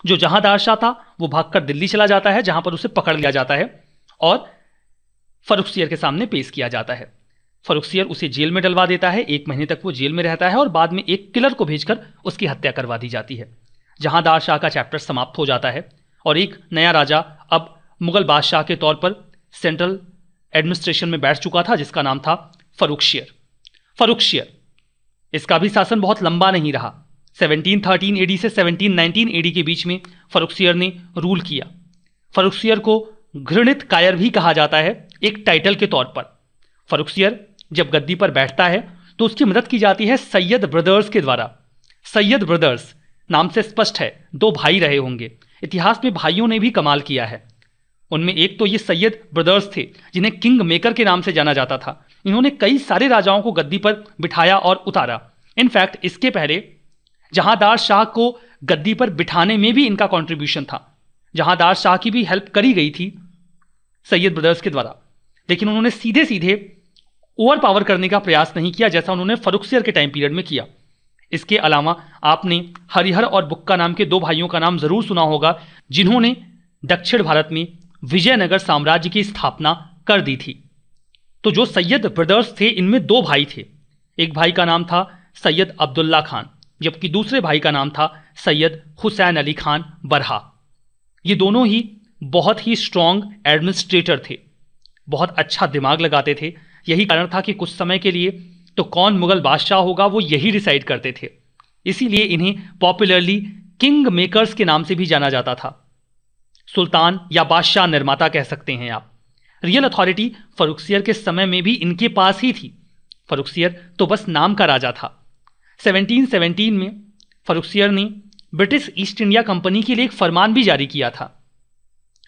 जो जहांदार शाह था वो भागकर दिल्ली चला जाता है, जहां पर उसे पकड़ लिया जाता है और फर्रुखसियर के सामने पेश किया जाता है। फर्रुखसियर उसे जेल में डलवा देता है। 1 महीने तक वो जेल में रहता है और बाद में एक किलर को भेजकर उसकी हत्या करवा दी जाती है। जहांदार शाह का चैप्टर समाप्त हो जाता है और एक नया राजा अब मुगल बादशाह के तौर पर सेंट्रल एडमिनिस्ट्रेशन में बैठ चुका था, जिसका नाम था फर्रुखसियर। फर्रुखसियर, इसका भी शासन बहुत लंबा नहीं रहा। 1713 एडी से 1719 एडी के बीच में फर्रुखसियर ने रूल किया। फर्रुखसियर को घृणित कायर भी कहा जाता है, एक टाइटल के तौर पर। फर्रुखसियर जब गद्दी पर बैठता है तो उसकी मदद की जाती है सैयद ब्रदर्स के द्वारा। सैयद ब्रदर्स नाम से स्पष्ट है 2 भाई रहे होंगे। इतिहास में भाइयों ने भी कमाल किया है। उनमें एक तो ये सैयद ब्रदर्स थे, जिन्हें किंग मेकर के नाम से जाना जाता था। इन्होंने कई सारे राजाओं को गद्दी पर बिठाया और उतारा। इनफैक्ट इसके पहले जहांदार शाह को गद्दी पर बिठाने में भी इनका कंट्रीब्यूशन था। जहांदार शाह की भी हेल्प करी गई थी सैयद ब्रदर्स के द्वारा, लेकिन उन्होंने सीधे सीधे ओवर पावर करने का प्रयास नहीं किया जैसा उन्होंने फर्रुखसियर के टाइम पीरियड में किया। इसके अलावा आपने हरिहर और बुक्का नाम के 2 भाइयों का नाम जरूर सुना होगा, जिन्होंने दक्षिण भारत में विजयनगर साम्राज्य की स्थापना कर दी थी। तो जो सैयद ब्रदर्स थे इनमें 2 भाई थे। एक भाई का नाम था सैयद अब्दुल्ला खान, जबकि दूसरे भाई का नाम था सैयद हुसैन अली खान बरहा। ये दोनों ही बहुत ही स्ट्रांग एडमिनिस्ट्रेटर थे, बहुत अच्छा दिमाग लगाते थे। यही कारण था कि कुछ समय के लिए तो कौन मुगल बादशाह होगा वो यही डिसाइड करते थे। इसीलिए इन्हें पॉपुलरली किंग मेकर्स के नाम से भी जाना जाता था। सुल्तान या बादशाह निर्माता कह सकते हैं आप। रियल अथॉरिटी फर्रुखसियर के समय में भी इनके पास ही थी। फर्रुखसियर तो बस नाम का राजा था। 1717 में फर्रुखसियर ने ब्रिटिश ईस्ट इंडिया कंपनी के लिए एक फरमान भी जारी किया था।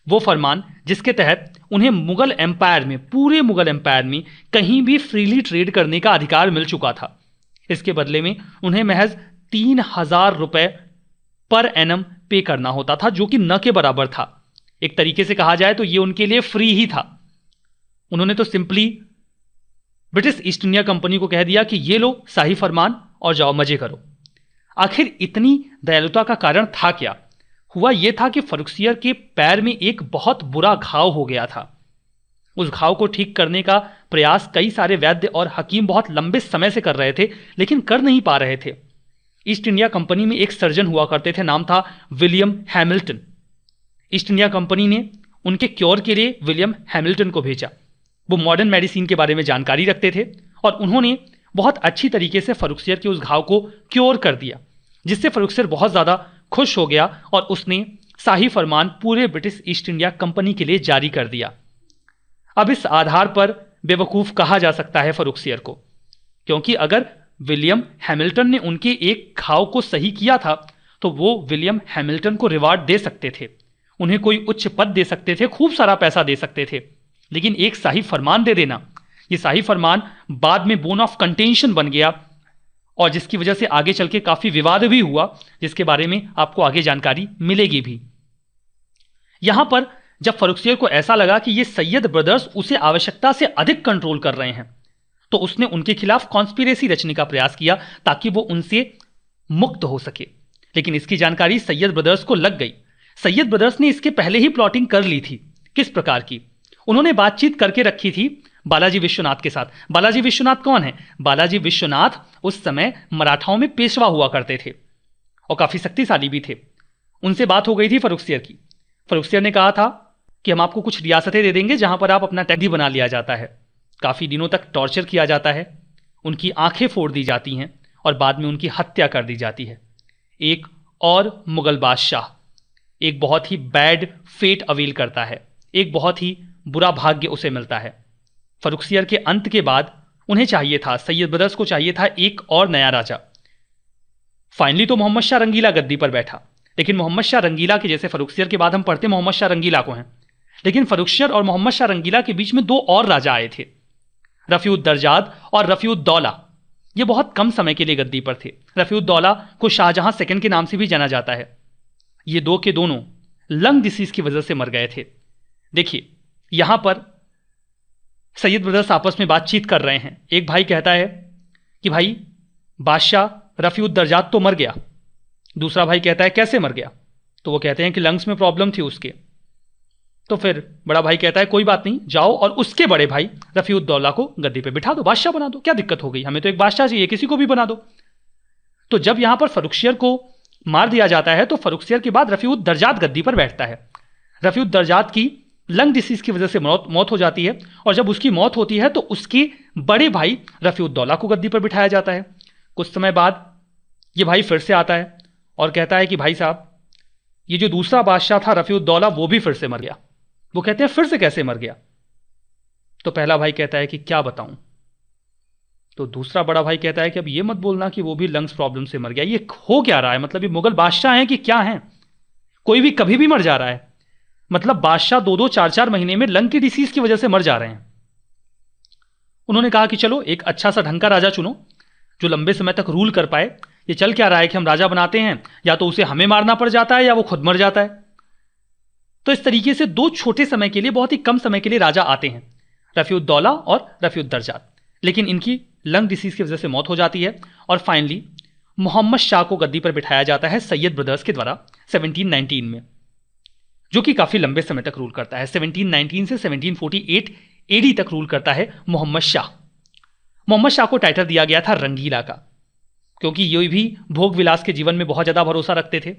वो फरमान जिसके तहत उन्हें मुगल एम्पायर में, पूरे मुगल एम्पायर में कहीं भी फ्रीली ट्रेड करने का अधिकार मिल चुका था। इसके बदले में उन्हें महज 3,000 रुपए पर एनम पे करना होता था, जो कि न के बराबर था। एक तरीके से कहा जाए तो ये उनके लिए फ्री ही था। उन्होंने तो simply British east India company को कह दिया कि ये लो शाही फरमान और जाओ मजे करो। आखिर इतनी दयालुता का कारण था क्या? हुआ यह था कि फर्रुखसियर के पैर में एक बहुत बुरा घाव हो गया था। उस घाव को ठीक करने का प्रयास कई सारे वैद्य और हकीम बहुत लंबे समय से कर रहे थे, लेकिन कर नहीं पा रहे थे। ईस्ट इंडिया कंपनी में एक सर्जन हुआ करते थे, नाम था William Hamilton. East India company ने उनके क्योर के लिए विलियम हैमिल्टन को भेजा। वो मॉडर्न मेडिसिन के बारे में जानकारी रखते थे और उन्होंने बहुत अच्छी तरीके से फर्रुखसियर के उस घाव को क्योर कर दिया, जिससे फर्रुखसियर बहुत ज़्यादा खुश हो गया और उसने शाही फरमान पूरे ब्रिटिश ईस्ट इंडिया कंपनी के लिए जारी कर दिया। अब इस आधार पर बेवकूफ़ कहा जा सकता है फर्रुखसियर को, क्योंकि अगर विलियम हैमिल्टन ने उनके एक घाव को सही किया था तो वो विलियम हैमिल्टन को रिवार्ड दे सकते थे, उन्हें कोई उच्च पद दे सकते थे, खूब सारा पैसा दे सकते थे। लेकिन एक शाही फरमान दे देना, ये शाही फरमान बाद में बोन ऑफ कंटेंशन बन गया और जिसकी वजह से आगे चल के काफी विवाद भी हुआ, जिसके बारे में आपको आगे जानकारी मिलेगी भी। यहां पर जब फर्रुखसियर को ऐसा लगा कि ये सैयद ब्रदर्स उसे आवश्यकता से अधिक कंट्रोल कर रहे हैं, तो उसने उनके खिलाफ कॉन्स्पिरेसी रचने का प्रयास किया ताकि वो उनसे मुक्त हो सके। लेकिन इसकी जानकारी सैयद ब्रदर्स को लग गई। सैयद ब्रदर्स ने इसके पहले ही प्लॉटिंग कर ली थी। किस प्रकार की? उन्होंने बातचीत करके रखी थी बालाजी विश्वनाथ के साथ। बालाजी विश्वनाथ कौन है? बालाजी विश्वनाथ उस समय मराठाओं में पेशवा हुआ करते थे और काफी शक्तिशाली भी थे। उनसे बात हो गई थी फर्रुखसियर की। फर्रुखसियर ने कहा था कि हम आपको कुछ रियासतें दे देंगे जहां पर आप अपना टैक्सी बना लिया जाता है। काफी दिनों तक टॉर्चर किया जाता है, उनकी आंखें फोड़ दी जाती हैं और बाद में उनकी हत्या कर दी जाती है। एक और मुगल बादशाह एक बहुत ही बैड फेट अवेल करता है, एक बहुत ही बुरा भाग्य उसे मिलता है। फर्रुखसियर के अंत के बाद उन्हें चाहिए था, सैयद ब्रदर्स को चाहिए था एक और नया राजा। फाइनली तो मोहम्मद शाह रंगीला गद्दी पर बैठा, लेकिन मोहम्मद शाह रंगीला के जैसे फर्रुखसियर के बाद हम पढ़ते मोहम्मद शाह रंगीला को हैं, लेकिन फर्रुखसियर और मोहम्मद शाह रंगीला के बीच में दो और राजा आए थे, रफीउद्दर्जाद और रफीउद्दौला। ये बहुत कम समय के लिए गद्दी पर थे। रफीउद्दौला को शाहजहां सेकंड के नाम से भी जाना जाता है। ये दो के दोनों लंग डिसीज की वजह से मर गए थे। देखिए यहां पर सैयद ब्रदर्स आपस में बातचीत कर रहे हैं। एक भाई कहता है कि भाई बादशाह रफीउद्दर्जाद तो मर गया। दूसरा भाई कहता है कैसे मर गया? तो वो कहते हैं कि लंग्स में प्रॉब्लम थी उसके। तो फिर बड़ा भाई कहता है कोई बात नहीं, जाओ और उसके बड़े भाई रफीउद्दौला को गद्दी पे बिठा दो, बादशाह बना दो, क्या दिक्कत हो गई? हमें तो एक बादशाह चाहिए, किसी को भी बना दो। तो जब यहां पर फर्रुखसियर को मार दिया जाता है तो फर्रुखसियर के बाद रफीउद्दर्जाद गद्दी पर बैठता है। रफीउद्दर्जाद की लंग डिसीज की वजह से मौत हो जाती है और जब उसकी मौत होती है तो उसके बड़े भाई रफीउद्दौला को गद्दी पर बिठाया जाता है। कुछ समय बाद ये भाई फिर से आता है और कहता है कि भाई साहब ये जो दूसरा बादशाह था रफीउद्दौला वो भी फिर से मर गया। वो कहते हैं फिर से कैसे मर गया? तो पहला भाई कहता है कि क्या बताऊं? तो दूसरा बड़ा भाई कहता है कि अब ये मत बोलना कि वो भी लंग्स प्रॉब्लम से मर गया। ये हो क्या रहा है? मतलब ये मुगल बादशाह हैं कि क्या हैं? कोई भी कभी भी मर जा रहा है। मतलब बादशाह 2-2 4-4 महीने में लंग की डिसीज की वजह से मर जा रहे हैं। उन्होंने कहा कि चलो एक अच्छा सा ढंग का राजा चुनो जो लंबे समय तक रूल कर पाए। ये चल क्या रहा है कि हम राजा बनाते हैं, या तो उसे हमें मारना पड़ जाता है या वो खुद मर जाता है। तो इस तरीके से दो छोटे समय के लिए, बहुत ही कम समय के लिए राजा आते हैं, रफीउद्दौला और रफीउद्दर्जाद। लेकिन इनकी लंग डिसीज की वजह से मौत हो जाती है और फाइनली मोहम्मद शाह को गद्दी पर बिठाया जाता है सैयद ब्रदर्स के द्वारा 1719 में, जो कि काफी लंबे समय तक रूल करता है। 1719 से 1748 एडी तक रूल करता है मोहम्मद शाह। मोहम्मद शाह को टाइटल दिया गया था रंगीला का, क्योंकि ये भी भोग विलास के जीवन में बहुत ज्यादा भरोसा रखते थे।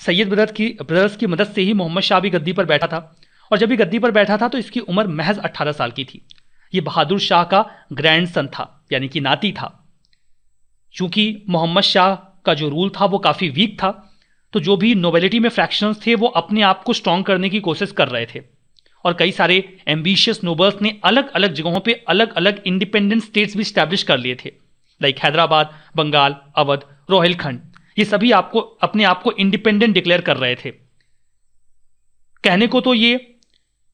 सैयद ब्रदर्स की मदद से ही मोहम्मद शाह भी गद्दी पर बैठा था और जब भी गद्दी पर बैठा था तो इसकी उम्र महज 18 साल की थी। ये बहादुर शाह का ग्रैंडसन था, यानी कि नाती था। चूंकि मोहम्मद शाह का जो रूल था वो काफी वीक था, तो जो भी नोबेलिटी में फ्रैक्शंस थे वो अपने आप को स्ट्रांग करने की कोशिश कर रहे थे और कई सारे एम्बिशियस नोबल्स ने अलग अलग जगहों पे अलग अलग इंडिपेंडेंट स्टेट्स भी स्टैब्लिश कर लिए थे, लाइक हैदराबाद, बंगाल, अवध, रोहिलखंड। ये सभी आपको अपने आप को इंडिपेंडेंट डिक्लेयर कर रहे थे। कहने को तो ये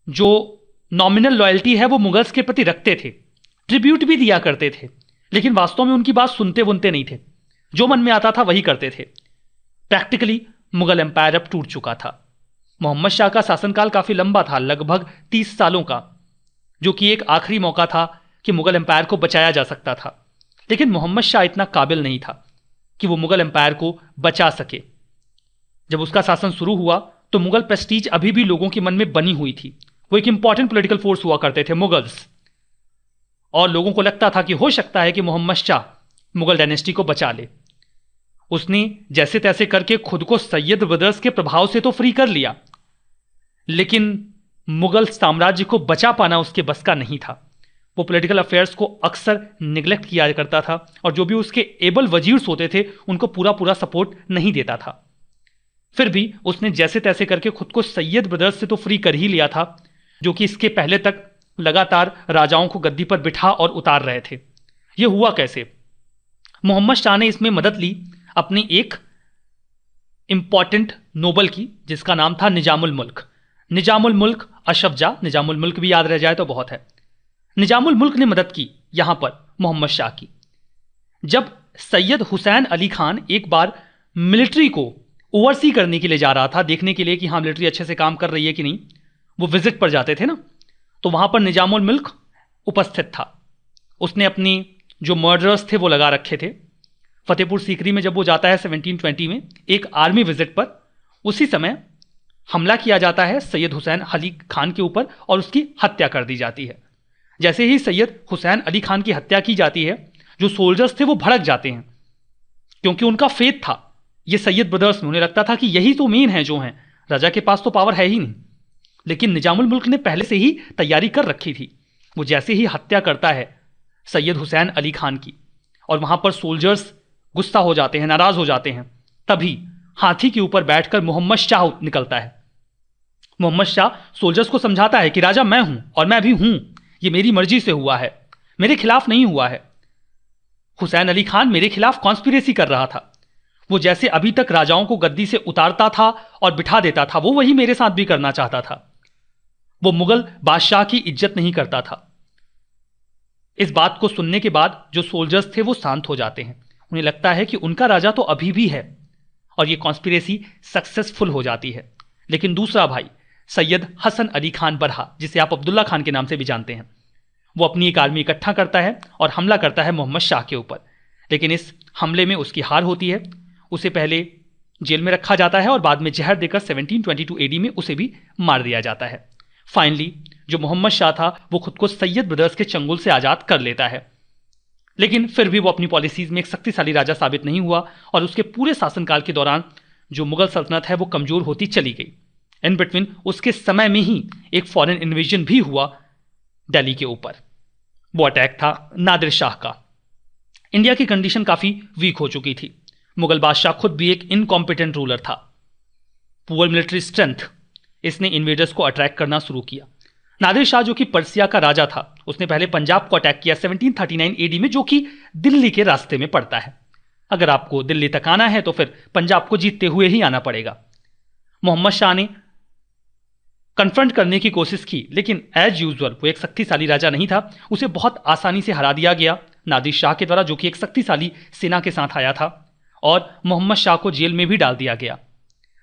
जो नॉमिनल लॉयल्टी है वो मुगल्स के प्रति रखते थे, ट्रिब्यूट भी दिया करते थे, लेकिन वास्तव में उनकी बात सुनते बुनते नहीं थे। जो मन में आता था वही करते थे। प्रैक्टिकली मुगल एम्पायर अब टूट चुका था। मोहम्मद शाह का शासनकाल काफी लंबा था, लगभग 30 सालों का, जो कि एक आखिरी मौका था कि मुगल एम्पायर को बचाया जा सकता था। लेकिन मोहम्मद शाह इतना काबिल नहीं था कि वो मुगल एम्पायर को बचा सके। जब उसका शासन शुरू हुआ तो मुगल प्रेस्टीज अभी भी लोगों के मन में बनी हुई थी। वो एक इंपॉर्टेंट पॉलिटिकल फोर्स हुआ करते थे मुगल्स, और लोगों को लगता था कि हो सकता है कि मोहम्मद शाह मुगल डायनेस्टी को बचा ले। उसने जैसे तैसे करके खुद को सैयद ब्रदर्स के प्रभाव से तो फ्री कर लिया, लेकिन मुगल साम्राज्य को बचा पाना उसके बस का नहीं था। वो पॉलिटिकल अफेयर्स को अक्सर निगलेक्ट किया करता था, और जो भी उसके एबल वजीर्स होते थे उनको पूरा पूरा सपोर्ट नहीं देता था। फिर भी उसने जैसे तैसे करके खुद को सैयद ब्रदर्स से तो फ्री कर ही लिया था, जो कि इसके पहले तक लगातार राजाओं को गद्दी पर बिठा और उतार रहे थे। यह हुआ कैसे? मोहम्मद शाह ने इसमें मदद ली अपनी एक इंपॉर्टेंट नोबल की, जिसका नाम था निजामुल मुल्क। निजामुल मुल्क अशरफ जा, निजामुल मुल्क भी याद रह जाए तो बहुत है। निजामुल मुल्क ने मदद की यहां पर मोहम्मद शाह की। जब सैयद हुसैन अली खान एक बार मिलिट्री को ओवरसी करने के लिए जा रहा था, देखने के लिए कि हाँ मिलिट्री अच्छे से काम कर रही है कि नहीं, वो विजिट पर जाते थे ना, तो वहां पर निजामुल मुल्क उपस्थित था। उसने अपनी जो मर्डरर्स थे वो लगा रखे थे। फतेहपुर सीकरी में जब वो जाता है 1720 में एक आर्मी विजिट पर, उसी समय हमला किया जाता है सैयद हुसैन अली खान के ऊपर और उसकी हत्या कर दी जाती है। जैसे ही सैयद हुसैन अली खान की हत्या की जाती है, जो सोल्जर्स थे वो भड़क जाते हैं, क्योंकि उनका फेथ था ये सैयद ब्रदर्स में। उन्हें लगता था कि यही तो मेन है, जो हैं राजा के पास तो पावर है ही नहीं। लेकिन निजामुल मुल्क ने पहले से ही तैयारी कर रखी थी। वो जैसे ही हत्या करता है सैयद हुसैन अली खान की, और वहां पर सोल्जर्स गुस्सा हो जाते हैं, नाराज हो जाते हैं, तभी हाथी के ऊपर बैठकर मोहम्मद शाह निकलता है। मोहम्मद शाह सोल्जर्स को समझाता है कि राजा मैं हूं और मैं भी हूं, ये मेरी मर्जी से हुआ है, मेरे खिलाफ नहीं हुआ है। हुसैन अली खान मेरे खिलाफ कॉन्स्पिरेसी कर रहा था। वो जैसे अभी तक राजाओं को गद्दी से उतारता था और बिठा देता था, वो वही मेरे साथ भी करना चाहता था। वो मुगल बादशाह की इज्जत नहीं करता था। इस बात को सुनने के बाद जो सोल्जर्स थे वो शांत हो जाते हैं। उन्हें लगता है कि उनका राजा तो अभी भी है, और ये कॉन्स्पिरेसी सक्सेसफुल हो जाती है। लेकिन दूसरा भाई सैयद हसन अली खान बरहा, जिसे आप अब्दुल्ला खान के नाम से भी जानते हैं, वो अपनी एक आर्मी इकट्ठा करता है और हमला करता है मोहम्मद शाह के ऊपर। लेकिन इस हमले में उसकी हार होती है। उसे पहले जेल में रखा जाता है और बाद में जहर देकर 1722 एडी में उसे भी मार दिया जाता है। फाइनली जो मोहम्मद शाह था वो खुद को सैयद ब्रदर्स के चंगुल से आजाद कर लेता है। लेकिन फिर भी वो अपनी पॉलिसीज में एक शक्तिशाली राजा साबित नहीं हुआ, और उसके पूरे शासनकाल के दौरान जो मुगल सल्तनत है वो कमजोर होती चली गई। इन बिटवीन उसके समय में ही एक फॉरेन इन्वेजन भी हुआ दिल्ली के ऊपर। वो अटैक था नादिर शाह का। इंडिया की कंडीशन काफी वीक हो चुकी थी। मुगल बादशाह खुद भी एक इनकॉम्पिटेंट रूलर था। पुअर मिलिट्री स्ट्रेंथ, इसने इन्वेडर्स को अट्रैक्ट करना शुरू किया। नादिर शाह जो कि पर्सिया का राजा था, उसने पहले पंजाब को अटैक किया 1739 एडी में, जो कि दिल्ली के रास्ते में पड़ता है। अगर आपको दिल्ली तक आना है तो फिर पंजाब को जीतते हुए ही आना पड़ेगा। मोहम्मद शाह ने कन्फ्रंट करने की कोशिश की, लेकिन एज यूजुअल वो एक शक्तिशाली राजा नहीं था। उसे बहुत आसानी से हरा दिया गया नादिर शाह के द्वारा, जो कि एक शक्तिशाली सेना के साथ आया था, और मोहम्मद शाह को जेल में भी डाल दिया गया।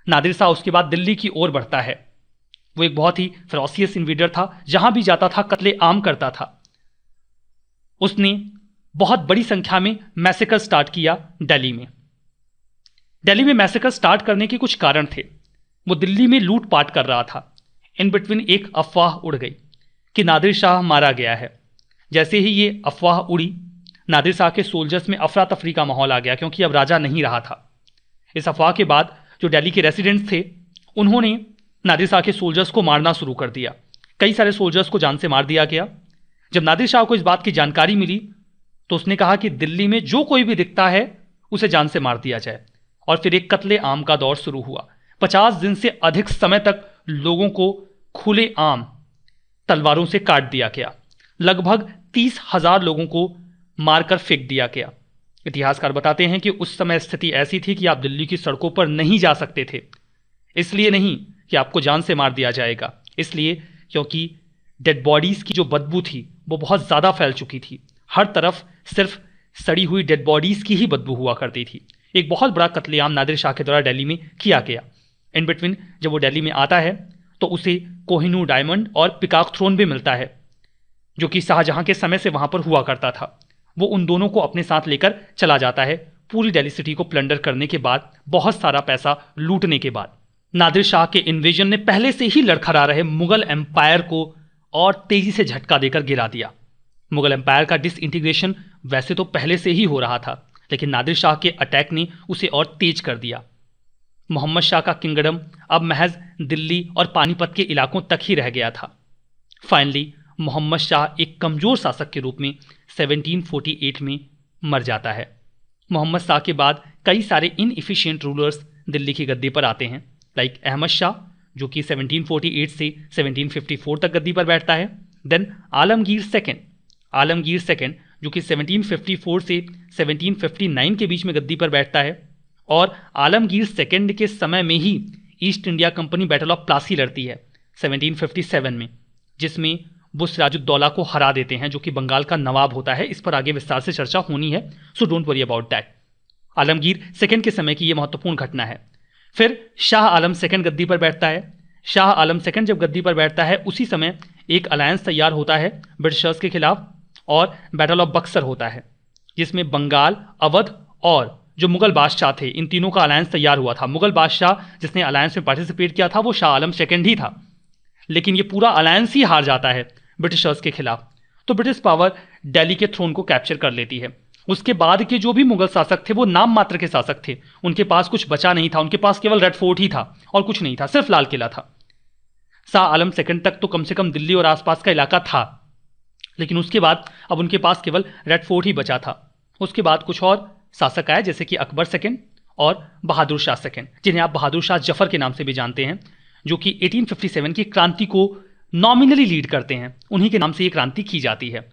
नादिर शाह उसके बाद दिल्ली की ओर बढ़ता है। वो एक बहुत ही फेरोसियस इन्वेडर था, जहां भी जाता था कत्ले आम करता था। उसने बहुत बड़ी संख्या में मैसेकर स्टार्ट किया दिल्ली में। दिल्ली में मैसेकर स्टार्ट करने के कुछ कारण थे। वो दिल्ली में लूटपाट कर रहा था। इन बिटवीन एक अफवाह उड़ गई कि नादिर शाह मारा गया है। जैसे ही ये अफवाह उड़ी, नादिर शाह के सोल्जर्स में अफरा तफरी का माहौल आ गया, क्योंकि अब राजा नहीं रहा था। इस अफवाह के बाद जो दिल्ली के रेसिडेंट्स थे, उन्होंने नादिर शाह के सोल्जर्स को मारना शुरू कर दिया। कई सारे सोल्जर्स को जान से मार दिया गया। जब नादिर शाह को इस बात की जानकारी मिली तो उसने कहा कि दिल्ली में जो कोई भी दिखता है उसे जान से मार दिया जाए, और फिर एक कत्ले आम का दौर शुरू हुआ। 50 दिन से अधिक समय तक लोगों को खुले आम तलवारों से काट दिया गया। लगभग 30,000 लोगों को मारकर फेंक दिया गया। इतिहासकार बताते हैं कि उस समय स्थिति ऐसी थी कि आप दिल्ली की सड़कों पर नहीं जा सकते थे। इसलिए नहीं कि आपको जान से मार दिया जाएगा, इसलिए क्योंकि डेड बॉडीज की जो बदबू थी वो बहुत ज्यादा फैल चुकी थी। हर तरफ सिर्फ सड़ी हुई डेड बॉडीज की ही बदबू हुआ करती थी। एक बहुत बड़ा कत्लेआम नादिर शाह के द्वारा दिल्ली में किया गया। इन बिटवीन जब वो दिल्ली में आता है तो उसे कोहिनूर डायमंड और पिकॉक थ्रोन भी मिलता है, जो कि शाहजहां के समय से वहां पर हुआ करता था। वो उन दोनों को अपने साथ लेकर चला जाता है। पूरी दिल्ली सिटी को प्लंडर करने के बाद, बहुत सारा पैसा लूटने के बाद, नादिर शाह के इन्वेजन ने पहले से ही लड़खड़ा रहे मुगल एम्पायर को और तेजी से झटका देकर गिरा दिया। मुगल एम्पायर का डिसइंटीग्रेशन वैसे तो पहले से ही हो रहा था, लेकिन नादिर शाह के अटैक ने उसे और तेज कर दिया। मोहम्मद शाह का किंगडम अब महज दिल्ली और पानीपत के इलाकों तक ही रह गया था। फाइनली मोहम्मद शाह एक कमजोर शासक के रूप में 1748 में मर जाता है। मोहम्मद शाह के बाद कई सारे इनएफिशिएंट रूलर्स दिल्ली की गद्दी पर आते हैं, लाइक अहमद शाह, जो कि 1748 से 1754 तक गद्दी पर बैठता है। देन आलमगीर सेकंड, जो कि 1754 से 1759 के बीच में गद्दी पर बैठता है। और आलमगीर सेकंड के समय में ही East India Company battle of Plassey लड़ती है 1757 में, जिसमें वो सिराजुद्दौला को हरा देते हैं, जो कि बंगाल का नवाब होता है। इस पर आगे विस्तार से चर्चा होनी है, so don't worry about that. Alamgir second के समय की यह महत्वपूर्ण घटना है। फिर शाह आलम सेकंड गद्दी पर बैठता है। शाह आलम सेकंड जब गद्दी पर बैठता है, उसी समय एक अलायंस तैयार होता है ब्रिटिशर्स के खिलाफ, और बैटल ऑफ बक्सर होता है, जिसमें बंगाल, अवध और जो मुगल बादशाह थे, इन तीनों का अलायंस तैयार हुआ था। मुगल बादशाह जिसने अलायंस में पार्टिसिपेट किया था वो शाह आलम सेकंड ही था, लेकिन ये पूरा अलायंस ही हार जाता है ब्रिटिशर्स के खिलाफ। तो ब्रिटिश पावर दिल्ली के थ्रोन को कैप्चर कर लेती है। उसके बाद के जो भी मुगल शासक थे वो नाम मात्र के शासक थे, उनके पास कुछ बचा नहीं था। उनके पास केवल रेड फोर्ट ही था और कुछ नहीं था, सिर्फ लाल किला था। शाह आलम सेकंड तक तो कम से कम दिल्ली और आसपास का इलाका था, लेकिन उसके बाद अब उनके पास केवल रेड फोर्ट ही बचा था। उसके बाद कुछ और शासक आए, जैसे कि अकबर सेकंड और बहादुर शाह सेकंड, जिन्हें आप बहादुर शाह जफर के नाम से भी जानते हैं, जो कि 1857 की क्रांति को नॉमिनली लीड करते हैं। उन्हीं के नाम से ये क्रांति की जाती है। तो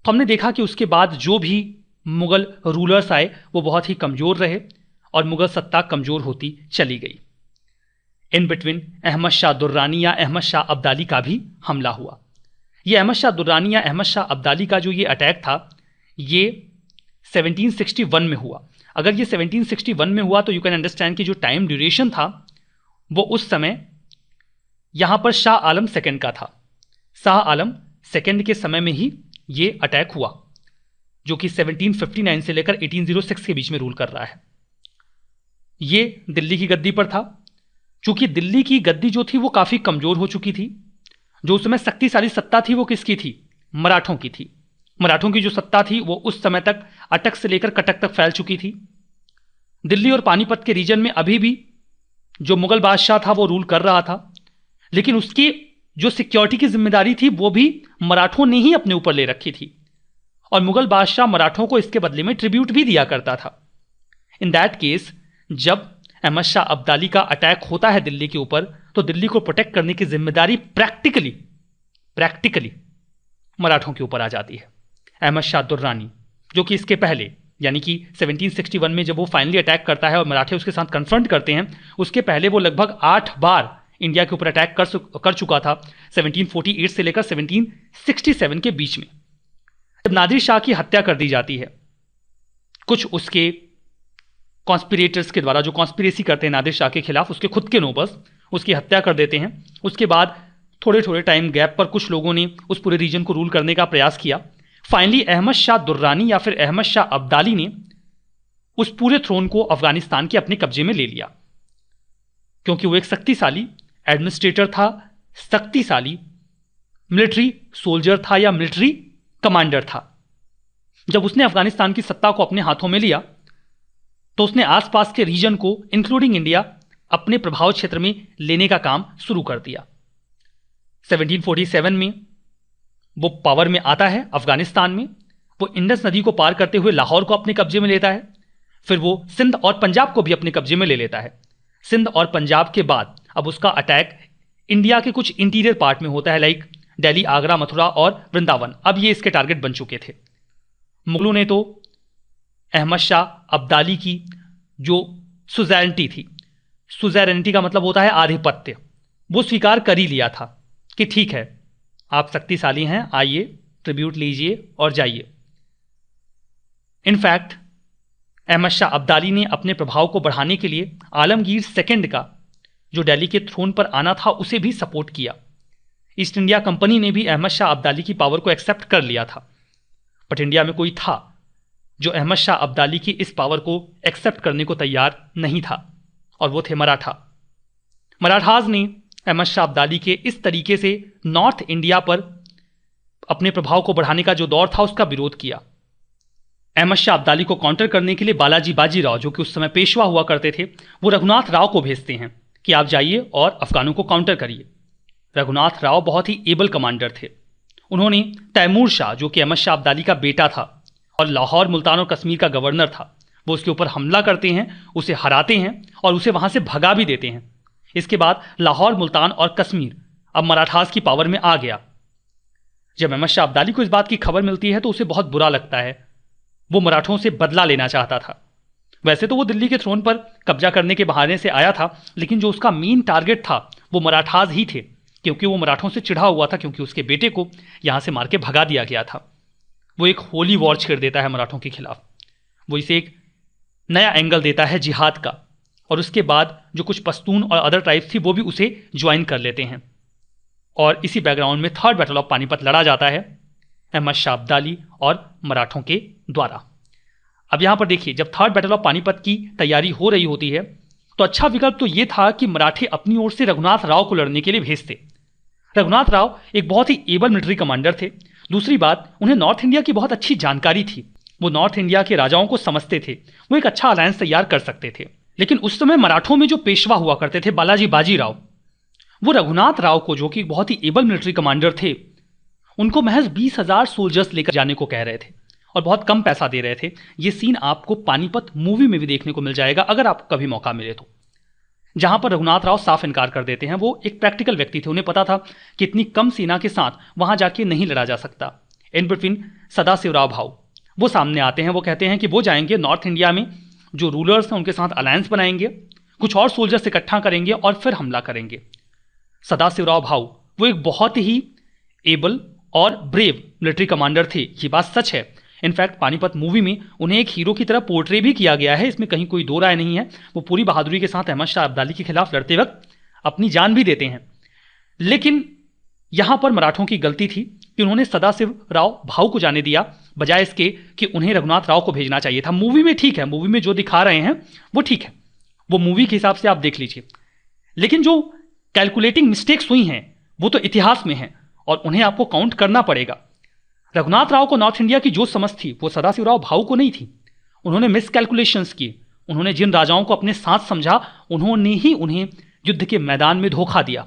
हमने देखा कि उसके बाद जो भी मुगल रूलर्स आए वो बहुत ही कमजोर रहे और मुगल सत्ता कमजोर होती चली गई। इन बिटवीन अहमद शाह दुर्रानी या अहमद शाह अब्दाली का भी हमला हुआ। ये अहमद शाह दुर्रानी या अहमद शाह अब्दाली का जो ये अटैक था, ये 1761 में हुआ। अगर ये 1761 में हुआ तो यू कैन अंडरस्टैंड कि जो टाइम ड्यूरेशन था वो उस समय यहां पर शाह आलम सेकंड का था। शाह आलम सेकंड के समय में ही ये अटैक हुआ, जो कि 1759 से लेकर 1806 के बीच में रूल कर रहा है। ये दिल्ली की गद्दी पर था। चूंकि दिल्ली की गद्दी जो थी वो काफी कमजोर हो चुकी थी। जो उस समय शक्तिशाली सत्ता थी वो किसकी थी? मराठों की थी। मराठों की जो सत्ता थी वो उस समय तक अटक से लेकर कटक तक फैल चुकी थी। दिल्ली और पानीपत के रीजन में अभी भी जो मुगल बादशाह था वो रूल कर रहा था, लेकिन उसकी जो सिक्योरिटी की जिम्मेदारी थी वो भी मराठों ने ही अपने ऊपर ले रखी थी, और मुगल बादशाह मराठों को इसके बदले में ट्रिब्यूट भी दिया करता था। इन दैट केस जब अहमद शाह अब्दाली का अटैक होता है दिल्ली के ऊपर, तो दिल्ली को प्रोटेक्ट करने की जिम्मेदारी प्रैक्टिकली मराठों के ऊपर आ जाती है। अहमद शाह दुर्रानी, जो कि इसके पहले यानी कि 1761 में जब वो फाइनली अटैक करता है और मराठे उसके साथ कन्फ्रंट करते हैं, उसके पहले वो लगभग 8 बार इंडिया के ऊपर अटैक कर चुका था 1748 से लेकर 1767 के बीच में। जब नादिर शाह की हत्या कर दी जाती है कुछ उसके कॉन्स्पिरेटर्स के द्वारा, जो कॉन्स्पिरेसी करते हैं नादिर शाह के खिलाफ, उसके खुद के नोबर्स उसकी हत्या कर देते हैं। उसके बाद थोड़े थोड़े टाइम गैप पर कुछ लोगों ने उस पूरे रीजन को रूल करने का प्रयास किया। फाइनली अहमद शाह दुर्रानी या फिर अहमद शाह अब्दाली ने उस पूरे थ्रोन को अफगानिस्तान के अपने कब्जे में ले लिया, क्योंकि वो एक शक्तिशाली एडमिनिस्ट्रेटर था, शक्तिशाली मिलिट्री सोल्जर था या मिलिट्री कमांडर था। जब उसने अफगानिस्तान की सत्ता को अपने हाथों में लिया तो उसने आसपास के रीजन को इंक्लूडिंग इंडिया अपने प्रभाव क्षेत्र में लेने का काम शुरू कर दिया। 1747 में वो पावर में आता है अफगानिस्तान में। वो इंडस नदी को पार करते हुए लाहौर को अपने कब्जे में लेता है। फिर वो सिंध और पंजाब को भी अपने कब्जे में ले लेता है। सिंध और पंजाब के बाद अब उसका अटैक इंडिया के कुछ इंटीरियर पार्ट में होता है, लाइक दिल्ली, आगरा, मथुरा और वृंदावन। अब ये इसके टारगेट बन चुके थे। मुगलों ने तो अहमद शाह अब्दाली की जो सुज़ैरेंटी थी, सुज़ैरेंटी का मतलब होता है आधिपत्य, वो स्वीकार कर ही लिया था कि ठीक है, आप शक्तिशाली हैं, आइए ट्रिब्यूट लीजिए और जाइए। इनफैक्ट अहमद शाह अब्दाली ने अपने प्रभाव को बढ़ाने के लिए आलमगीर सेकंड का जो दिल्ली के थ्रोन पर आना था उसे भी सपोर्ट किया। ईस्ट इंडिया कंपनी ने भी अहमद शाह अब्दाली की पावर को एक्सेप्ट कर लिया था, बट इंडिया में कोई था जो अहमद शाह अब्दाली की इस पावर को एक्सेप्ट करने को तैयार नहीं था, और वो थे मराठा। मराठाज ने अहमद शाह अब्दाली के इस तरीके से नॉर्थ इंडिया पर अपने प्रभाव को बढ़ाने का जो दौर था उसका विरोध किया। अहमद शाह अब्दाली को काउंटर करने के लिए बालाजी बाजीराव, जो कि उस समय पेशवा हुआ करते थे, वो रघुनाथ राव को भेजते हैं कि आप जाइए और अफगानों को काउंटर करिए। रघुनाथ राव बहुत ही एबल कमांडर थे। उन्होंने तैमूर शाह, जो कि अहमद शाह अब्दाली का बेटा था और लाहौर, मुल्तान और कश्मीर का गवर्नर था, वो उसके ऊपर हमला करते हैं, उसे हराते हैं और उसे वहां से भगा भी देते हैं। इसके बाद लाहौर, मुल्तान और कश्मीर अब मराठास की पावर में आ गया। जब अहमद शाह अब्दाली को इस बात की खबर मिलती है तो उसे बहुत बुरा लगता है। वो मराठों से बदला लेना चाहता था। वैसे तो वो दिल्ली के थ्रोन पर कब्जा करने के बहाने से आया था, लेकिन जो उसका मेन टारगेट था वो मराठाज ही थे, क्योंकि वो मराठों से चिढ़ा हुआ था, क्योंकि उसके बेटे को यहां से मार के भगा दिया गया था। वो एक होली वॉर छेड़ देता है मराठों के खिलाफ। वो इसे एक नया एंगल देता है जिहाद का, और उसके बाद जो कुछ पश्तून और अदर ट्राइब्स थी वो भी उसे ज्वाइन कर लेते हैं। और इसी बैकग्राउंड में थर्ड बैटल ऑफ पानीपत लड़ा जाता है अहमद शाह अब्दाली और मराठों के द्वारा। अब यहां पर देखिए, जब थर्ड बैटल ऑफ पानीपत की तैयारी हो रही होती है तो अच्छा विकल्प तो यह था कि मराठे अपनी ओर से रघुनाथ राव को लड़ने के लिए भेजते। रघुनाथ राव एक बहुत ही एबल मिलिट्री कमांडर थे। दूसरी बात, उन्हें नॉर्थ इंडिया की बहुत अच्छी जानकारी थी। वो नॉर्थ इंडिया के राजाओं को समझते थे, वो एक अच्छा अलायंस तैयार कर सकते थे। लेकिन उस समय मराठों में जो पेशवा हुआ करते थे बालाजी बाजीराव, वो रघुनाथ राव को, जो कि बहुत ही एबल मिलिट्री कमांडर थे, उनको महज 20,000 सोल्जर्स लेकर जाने को कह रहे थे और बहुत कम पैसा दे रहे थे। ये सीन आपको पानीपत मूवी में भी देखने को मिल जाएगा अगर आपको कभी मौका मिले तो, जहां पर रघुनाथ राव साफ इनकार कर देते हैं। वो एक प्रैक्टिकल व्यक्ति थे, उन्हें पता था कि इतनी कम सेना के साथ वहां जाके नहीं लड़ा जा सकता। इन बिटवीन सदाशिवराव भाऊ वो सामने आते हैं। वो कहते हैं कि वो जाएंगे नॉर्थ इंडिया में, जो रूलर्स हैं उनके साथ अलायंस बनाएंगे, कुछ और सोल्जर्स इकट्ठा करेंगे और फिर हमला करेंगे। सदाशिवराव भाऊ वो एक बहुत ही एबल और ब्रेव मिलिट्री कमांडर थे, ये बात सच है। इनफैक्ट पानीपत मूवी में उन्हें एक हीरो की तरह पोर्ट्रे भी किया गया है, इसमें कहीं कोई दो राय नहीं है। वो पूरी बहादुरी के साथ अहमद शाह अब्दाली के खिलाफ लड़ते वक्त अपनी जान भी देते हैं। लेकिन यहां पर मराठों की गलती थी कि उन्होंने सदाशिवराव भाऊ को जाने दिया, बजाय इसके कि उन्हें रघुनाथ राव को भेजना चाहिए था। मूवी में ठीक है, मूवी में जो दिखा रहे हैं वो ठीक है, वो मूवी के हिसाब से आप देख लीजिए। लेकिन जो कैलकुलेटिंग मिस्टेक्स हुई हैं वो तो इतिहास में हैं और उन्हें आपको काउंट करना पड़ेगा। रघुनाथ राव को नॉर्थ इंडिया की जो समझ थी वो सदाशिवराव भाऊ को नहीं थी। उन्होंने मिस कैलकुलेशंस किए। उन्होंने जिन राजाओं को अपने साथ समझा, उन्होंने ही उन्हें युद्ध के मैदान में धोखा दिया,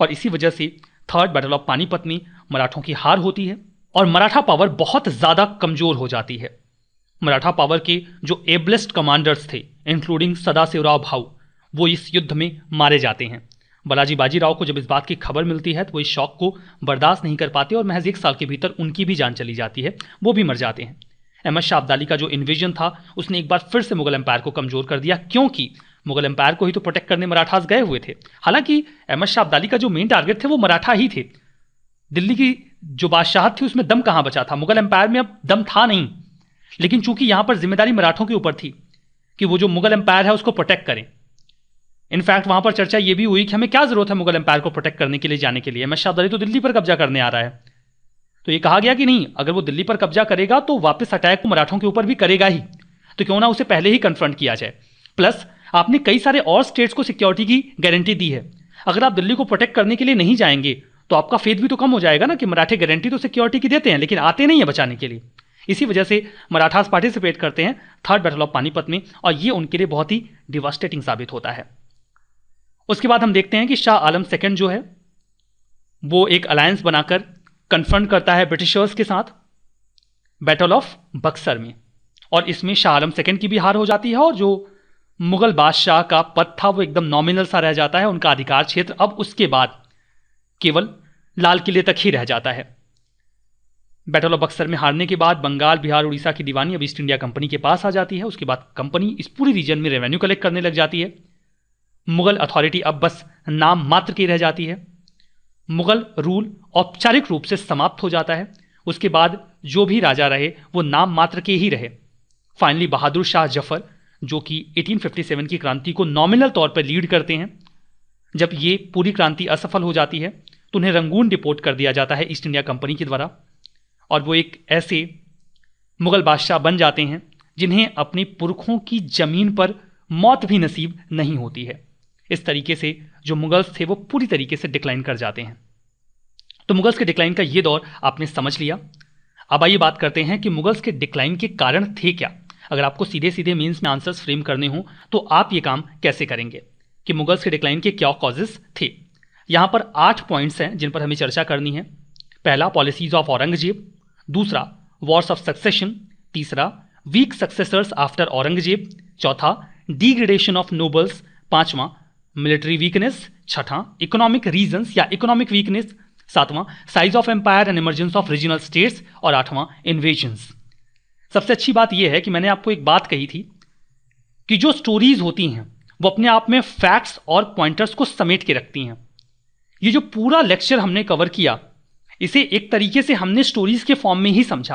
और इसी वजह से थर्ड बैटल ऑफ पानीपत में मराठों की हार होती है और मराठा पावर बहुत ज्यादा कमजोर हो जाती है। मराठा पावर के जो एबलेस्ट कमांडर्स थे, इंक्लूडिंग सदाशिवराव भाऊ, वो इस युद्ध में मारे जाते हैं। बालाजी बाजीराव को जब इस बात की खबर मिलती है तो वो इस शौक को बर्दाश्त नहीं कर पाते और महज 1 साल के भीतर उनकी भी जान चली जाती है, वो भी मर जाते हैं। अहमद शाह अब्दाली का जो इन्वेजन था उसने एक बार फिर से मुगल एम्पायर को कमजोर कर दिया, क्योंकि मुगल एम्पायर को ही तो प्रोटेक्ट करने मराठास गए हुए थे। हालांकि अहमद शाह अब्दाली का जो मेन टारगेट थे वो मराठा ही थे। दिल्ली की जो बादशाहत थी उसमें दम कहां बचा था, मुगल एम्पायर में अब दम था नहीं। लेकिन चूंकि यहां पर जिम्मेदारी मराठों के ऊपर थी कि वो जो मुगल एम्पायर है उसको प्रोटेक्ट करें। इनफैक्ट वहां पर चर्चा यह भी हुई कि हमें क्या जरूरत है मुगल एम्पायर को प्रोटेक्ट करने के लिए जाने के लिए, अहमद शाह अब्दाली तो दिल्ली पर कब्जा करने आ रहा है। तो ये कहा गया कि नहीं, अगर वो दिल्ली पर कब्जा करेगा तो वापस अटैक मराठों के ऊपर भी करेगा ही, तो क्यों ना उसे पहले ही कन्फ्रंट किया जाए। प्लस आपने कई सारे और स्टेट्स को सिक्योरिटी की गारंटी दी है। अगर आप दिल्ली को प्रोटेक्ट करने के लिए नहीं जाएंगे तो आपका फेथ भी तो कम हो जाएगा ना, कि मराठे गारंटी तो सिक्योरिटी की देते हैं लेकिन आते नहीं है बचाने के लिए। इसी वजह से मराठास पार्टिसिपेट करते हैं थर्ड बैटल ऑफ पानीपत में, और ये उनके लिए बहुत ही डिवास्टेटिंग साबित होता है। उसके बाद हम देखते हैं कि शाह आलम सेकंड जो है वो एक अलायंस बनाकर कन्फ्रंट करता है ब्रिटिशर्स के साथ बैटल ऑफ बक्सर में, और इसमें शाह आलम सेकंड की भी हार हो जाती है और जो मुगल बादशाह का पद था वो एकदम नॉमिनल सा रह जाता है। उनका अधिकार क्षेत्र अब उसके बाद केवल लाल किले तक ही रह जाता है। बैटल ऑफ बक्सर में हारने के बाद बंगाल, बिहार, उड़ीसा की दीवानी अब ईस्ट इंडिया कंपनी के पास आ जाती है। उसके बाद कंपनी इस पूरी रीजन में रेवेन्यू कलेक्ट करने लग जाती है। मुगल अथॉरिटी अब बस नाम मात्र की रह जाती है। मुगल रूल औपचारिक रूप से समाप्त हो जाता है। उसके बाद जो भी राजा रहे वो नाम मात्र के ही रहे। फाइनली बहादुर शाह जफर, जो कि 1857 की क्रांति को नॉमिनल तौर पर लीड करते हैं। जब ये पूरी क्रांति असफल हो जाती है तो उन्हें रंगून डिपोर्ट कर दिया जाता है ईस्ट इंडिया कंपनी के द्वारा, और वो एक ऐसे मुगल बादशाह बन जाते हैं जिन्हें अपने पुरखों की जमीन पर मौत भी नसीब नहीं होती है। इस तरीके से जो मुगल्स थे वो पूरी तरीके से डिक्लाइन कर जाते हैं। तो मुगल्स के डिक्लाइन का ये दौर आपने समझ लिया। अब आइए बात करते हैं कि मुगल्स के डिक्लाइन के कारण थे क्या। अगर आपको सीधे सीधे मेंस में आंसर्स फ्रेम करने हो तो आप ये काम कैसे करेंगे कि मुगल्स के डिक्लाइन के क्या कॉजेस थे। यहां पर 8 पॉइंट्स हैं जिन पर हमें चर्चा करनी है। पहला, पॉलिसीज ऑफ औरंगजेब। दूसरा, वॉर्स ऑफ सक्सेशन। तीसरा, वीक सक्सेसर्स आफ्टर औरंगजेब। चौथा, डिग्रेडेशन ऑफ नोबल्स। पांचवां, मिलिट्री वीकनेस। छठा, इकोनॉमिक रीजंस या इकोनॉमिक वीकनेस। सातवां, size of empire and emergence of regional states. और आठवां, इन्वेजन्स। सबसे अच्छी बात यह है कि मैंने आपको एक बात कही थी कि जो स्टोरीज होती हैं वो अपने आप में फैक्ट्स और पॉइंटर्स को समेट के रखती हैं। ये जो पूरा लेक्चर हमने कवर किया, इसे एक तरीके से हमने स्टोरीज के फॉर्म में ही समझा,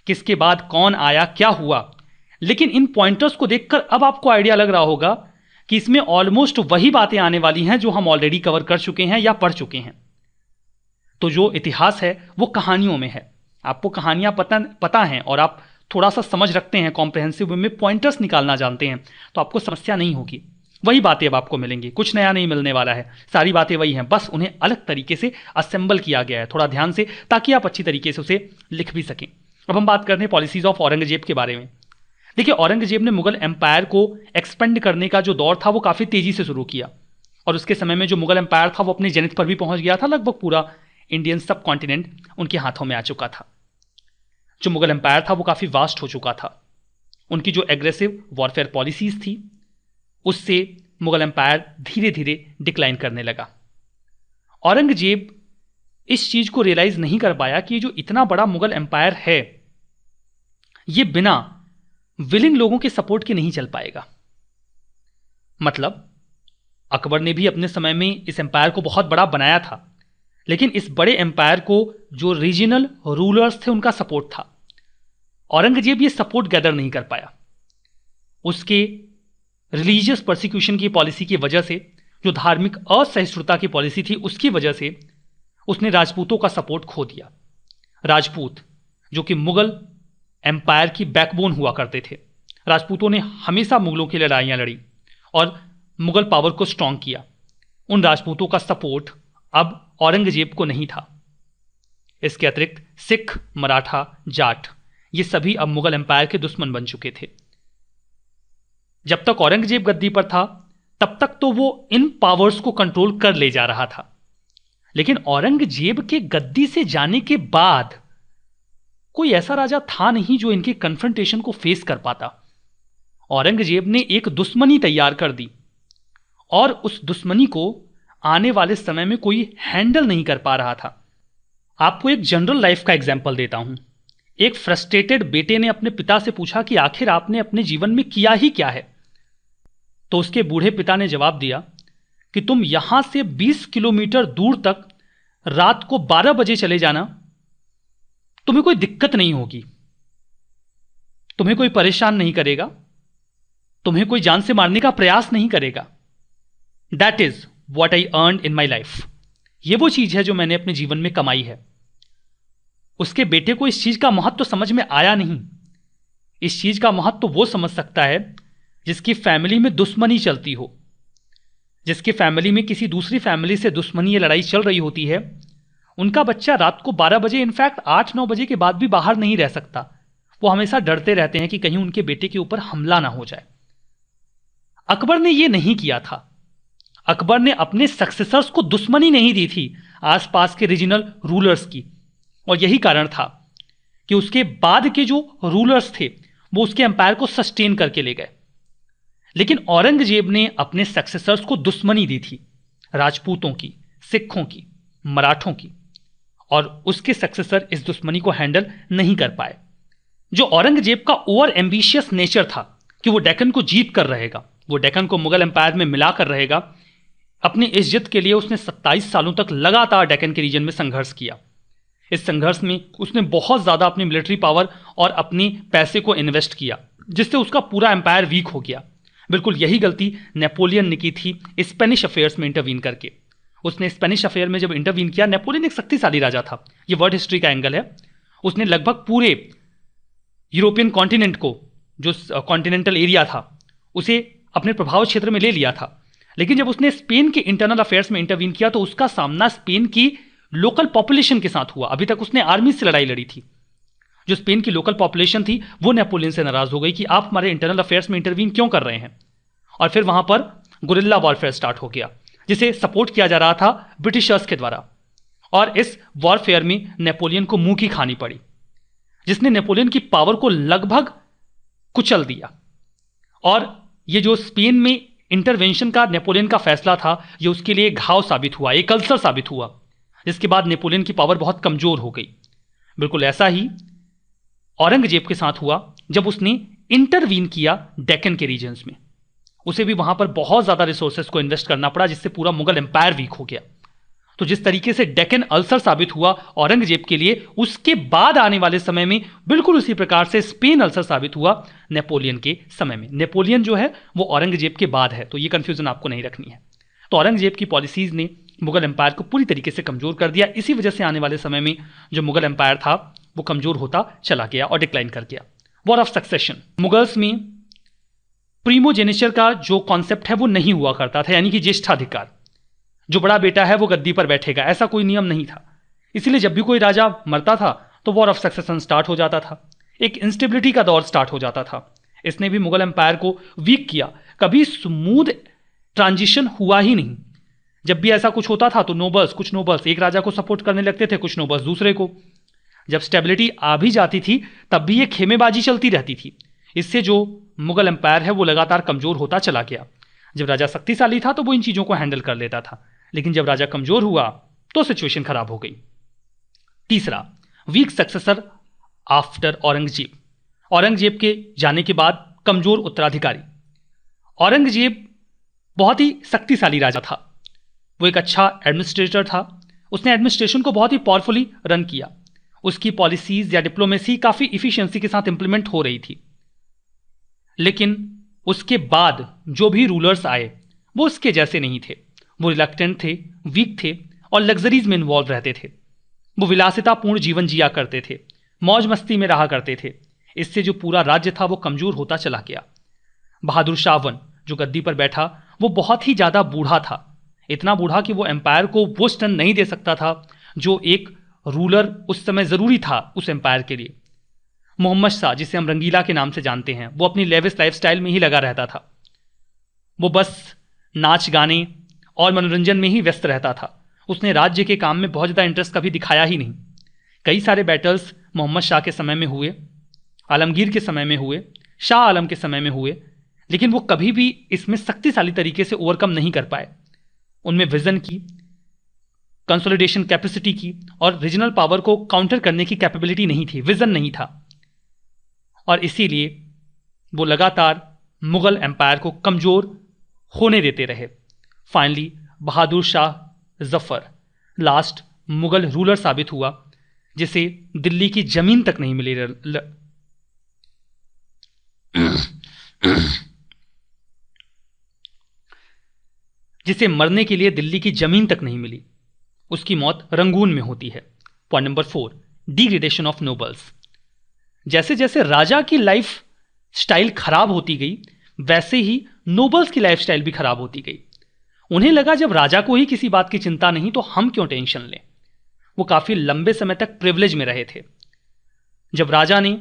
किसके बाद कौन आया, क्या हुआ। लेकिन इन पॉइंटर्स को देखकर अब आपको आइडिया लग रहा होगा कि इसमें ऑलमोस्ट वही बातें आने वाली हैं जो हम ऑलरेडी कवर कर चुके हैं या पढ़ चुके हैं। तो जो इतिहास है वो कहानियों में है, आपको कहानियां पता हैं और आप थोड़ा सा समझ रखते हैं, कॉम्प्रहेंसिव वे में पॉइंटर्स निकालना जानते हैं, तो आपको समस्या नहीं होगी। वही बातें अब आपको मिलेंगी, कुछ नया नहीं मिलने वाला है, सारी बातें वही हैं, बस उन्हें अलग तरीके से असेंबल किया गया है थोड़ा ध्यान से, ताकि आप अच्छी तरीके से उसे लिख भी सकें। अब हम बात करते हैं पॉलिसीज ऑफ औरंगजेब के बारे में। देखिए, औरंगजेब ने मुगल एम्पायर को एक्सपेंड करने का जो दौर था वो काफ़ी तेजी से शुरू किया, और उसके समय में जो मुगल एम्पायर था वो अपने जेनिथ पर भी पहुंच गया था। लगभग पूरा इंडियन सब कॉन्टिनेंट उनके हाथों में आ चुका था। जो मुगल एम्पायर था वो काफ़ी वास्ट हो चुका था। उनकी जो एग्रेसिव वॉरफेयर पॉलिसीज थी उससे मुगल एम्पायर धीरे धीरे डिक्लाइन करने लगा। औरंगजेब इस चीज को रियलाइज नहीं कर पाया कि जो इतना बड़ा मुगल एम्पायर है ये बिना विलिंग लोगों के सपोर्ट के नहीं चल पाएगा। मतलब अकबर ने भी अपने समय में इस एम्पायर को बहुत बड़ा बनाया था, लेकिन इस बड़े एम्पायर को जो रीजनल रूलर्स थे उनका सपोर्ट था। औरंगजेब ये सपोर्ट गैदर नहीं कर पाया। उसके रिलीजियस परसिक्यूशन की पॉलिसी की वजह से, जो धार्मिक असहिष्णुता की पॉलिसी थी उसकी वजह से उसने राजपूतों का सपोर्ट खो दिया। राजपूत जो कि मुगल एम्पायर की बैकबोन हुआ करते थे, राजपूतों ने हमेशा मुगलों की लड़ाइयां लड़ी और मुगल पावर को स्ट्रांग किया। उन राजपूतों का सपोर्ट अब औरंगजेब को नहीं था। इसके अतिरिक्त सिख, मराठा, जाट ये सभी अब मुगल एम्पायर के दुश्मन बन चुके थे। जब तक औरंगजेब गद्दी पर था तब तक तो वो इन पावर्स को कंट्रोल कर ले जा रहा था, लेकिन औरंगजेब के गद्दी से जाने के बाद कोई ऐसा राजा था नहीं जो इनके कन्फ्रंटेशन को फेस कर पाता। औरंगजेब ने एक दुश्मनी तैयार कर दी और उस दुश्मनी को आने वाले समय में कोई हैंडल नहीं कर पा रहा था। आपको एक जनरल लाइफ का एग्जाम्पल देता हूं। एक फ्रस्ट्रेटेड बेटे ने अपने पिता से पूछा कि आखिर आपने अपने जीवन में किया ही क्या है। तो उसके बूढ़े पिता ने जवाब दिया कि तुम यहां से 20 किलोमीटर दूर तक रात को 12 बजे चले जाना, तुम्हें कोई दिक्कत नहीं होगी, तुम्हें कोई परेशान नहीं करेगा, तुम्हें कोई जान से मारने का प्रयास नहीं करेगा। That is what I earned in my life. यह वो चीज है जो मैंने अपने जीवन में कमाई है। उसके बेटे को इस चीज का महत्व तो समझ में आया नहीं। इस चीज का महत्व तो वो समझ सकता है जिसकी फैमिली में दुश्मनी चलती हो, जिसकी फैमिली में किसी दूसरी फैमिली से दुश्मनी या लड़ाई चल रही होती है। उनका बच्चा रात को 12 बजे, इनफैक्ट 8-9 बजे के बाद भी बाहर नहीं रह सकता। वो हमेशा डरते रहते हैं कि कहीं उनके बेटे के ऊपर हमला ना हो जाए। अकबर ने यह नहीं किया था। अकबर ने अपने सक्सेसर्स को दुश्मनी नहीं दी थी आसपास के रीजनल रूलर्स की, और यही कारण था कि उसके बाद के जो रूलर्स थे वो उसके एम्पायर को सस्टेन करके ले गए। लेकिन औरंगजेब ने अपने सक्सेसर्स को दुश्मनी दी थी, राजपूतों की, सिखों की, मराठों की, और उसके सक्सेसर इस दुश्मनी को हैंडल नहीं कर पाए। जो औरंगजेब का ओवर एम्बिशियस नेचर था कि वो डेक्कन को जीत कर रहेगा, वो डेक्कन को मुगल एम्पायर में मिलाकर रहेगा, अपनी इस जिद के लिए उसने 27 सालों तक लगातार डेक्कन के रीजन में संघर्ष किया। इस संघर्ष में उसने बहुत ज्यादा अपनी मिलिट्री पावर और अपनी पैसे को इन्वेस्ट किया। जिससे उसका पूरा एम्पायर वीक हो गया। बिल्कुल यही गलती नेपोलियन ने की थी स्पेनिश अफेयर्स में इंटरवीन करके। उसने स्पेनिश अफेयर में जब इंटरवीन किया, नेपोलियन एक शक्तिशाली राजा था, ये वर्ल्ड हिस्ट्री का एंगल है। उसने लगभग पूरे यूरोपियन कॉन्टिनेंट को, जो कॉन्टिनेंटल एरिया था, उसे अपने प्रभाव क्षेत्र में ले लिया था। लेकिन जब उसने स्पेन के इंटरनल अफेयर्स में इंटरवीन किया तो उसका सामना स्पेन की लोकल पॉपुलेशन के साथ हुआ। अभी तक उसने आर्मी से लड़ाई लड़ी थी। जो स्पेन की लोकल पॉपुलेशन थी वो नेपोलियन से नाराज हो गई कि आप हमारे इंटरनल अफेयर्स में इंटरवीन क्यों कर रहे हैं। और फिर वहां पर गुरिल्ला वॉरफेयर स्टार्ट हो गया, जिसे सपोर्ट किया जा रहा था ब्रिटिशर्स के द्वारा। और इस वॉरफेयर में नेपोलियन को मुंह की खानी पड़ी, जिसने नेपोलियन की पावर को लगभग कुचल दिया। और ये जो स्पेन में इंटरवेंशन का नेपोलियन का फैसला था, ये उसके लिए घाव साबित हुआ, एक अल्सर साबित हुआ, जिसके बाद नेपोलियन की पावर बहुत कमजोर हो गई। बिल्कुल ऐसा ही औरंगजेब के साथ हुआ जब उसने इंटरवीन किया डेक्कन के रीजन्स में। उसे भी वहां पर बहुत ज्यादा रिसोर्सेज को इन्वेस्ट करना पड़ा, जिससे पूरा मुगल एम्पायर वीक हो गया। तो जिस तरीके से डेक्कन अल्सर साबित हुआ औरंगजेब के लिए, उसके बाद आने वाले समय में बिल्कुल उसी प्रकार से स्पेन अल्सर साबित हुआ नेपोलियन के समय में। नेपोलियन जो है वो औरंगजेब के बाद है, तो ये कंफ्यूजन आपको नहीं रखनी है। तो औरंगजेब की पॉलिसीज ने मुगल एम्पायर को पूरी तरीके से कमजोर कर दिया। इसी वजह से आने वाले समय में जो मुगल एम्पायर था वो कमजोर होता चला गया और डिक्लाइन कर गया। वॉर ऑफ सक्सेशन, मुगल्स में प्रीमोजेनिचर का जो कॉन्सेप्ट है वो नहीं हुआ करता था, यानी कि ज्येष्ठाधिकार, जो बड़ा बेटा है वो गद्दी पर बैठेगा, ऐसा कोई नियम नहीं था। इसलिए जब भी कोई राजा मरता था तो वॉर ऑफ सक्सेशन स्टार्ट हो जाता था, एक इंस्टेबिलिटी का दौर स्टार्ट हो जाता था। इसने भी मुगल एम्पायर को वीक किया, कभी स्मूथ ट्रांजिशन हुआ ही नहीं। जब भी ऐसा कुछ होता था तो नोबल्स, कुछ नोबल्स एक राजा को सपोर्ट करने लगते थे, कुछ नोबल्स दूसरे को। जब स्टेबिलिटी आ भी जाती थी तब भी ये खेमेबाजी चलती रहती थी। इससे जो मुगल एम्पायर है वो लगातार कमजोर होता चला गया। जब राजा शक्तिशाली था तो वो इन चीजों को हैंडल कर लेता था, लेकिन जब राजा कमजोर हुआ तो सिचुएशन खराब हो गई। तीसरा, weak successor after Aurangzeb, Aurangzeb के जाने के बाद कमजोर उत्तराधिकारी। औरंगजेब बहुत ही शक्तिशाली राजा था, वो एक अच्छा एडमिनिस्ट्रेटर था, उसने एडमिनिस्ट्रेशन को बहुत ही पावरफुली रन किया। उसकी पॉलिसीज या डिप्लोमेसी काफी इफिशिएंसी के साथ इंप्लीमेंट हो रही थी। लेकिन उसके बाद जो भी रूलर्स आए वो उसके जैसे नहीं थे। वो रिलक्टेंट थे, वीक थे और लग्जरीज में इन्वॉल्व रहते थे। वो विलासितापूर्ण जीवन जिया करते थे, मौज मस्ती में रहा करते थे। इससे जो पूरा राज्य था वो कमजोर होता चला गया। बहादुर शाह वन जो गद्दी पर बैठा वो बहुत ही ज्यादा बूढ़ा था, इतना बूढ़ा कि वो एम्पायर को वो स्टन नहीं दे सकता था जो एक रूलर उस समय जरूरी था उस एम्पायर के लिए। मोहम्मद शाह, जिसे हम रंगीला के नाम से जानते हैं, वो अपनी लेविश लाइफस्टाइल में ही लगा रहता था। वो बस नाच गाने और मनोरंजन में ही व्यस्त रहता था। उसने राज्य के काम में बहुत ज़्यादा इंटरेस्ट कभी दिखाया ही नहीं। कई सारे बैटल्स मोहम्मद शाह के समय में हुए, आलमगीर के समय में हुए, शाह आलम के समय में हुए, लेकिन वो कभी भी इसमें शक्तिशाली तरीके से ओवरकम नहीं कर पाए। उनमें विजन की, कंसोलिडेशन कैपेसिटी की और रीजनल पावर को काउंटर करने की कैपेबिलिटी नहीं थी, विजन नहीं था। और इसीलिए वो लगातार मुगल एम्पायर को कमजोर होने देते रहे। Finally Bahadur Shah Zafar last Mughal ruler साबित हुआ, जिसे दिल्ली की जमीन तक नहीं मिली, जिसे मरने के लिए दिल्ली की जमीन तक नहीं मिली। उसकी मौत रंगून में होती है। Point number 4, degradation of nobles. जैसे जैसे राजा की लाइफ स्टाइल खराब होती गई वैसे ही नोबल्स की लाइफ स्टाइल भी खराब होती गई। उन्हें लगा जब राजा को ही किसी बात की चिंता नहीं तो हम क्यों टेंशन लें। वो काफी लंबे समय तक प्रिविलेज में रहे थे। जब राजा ने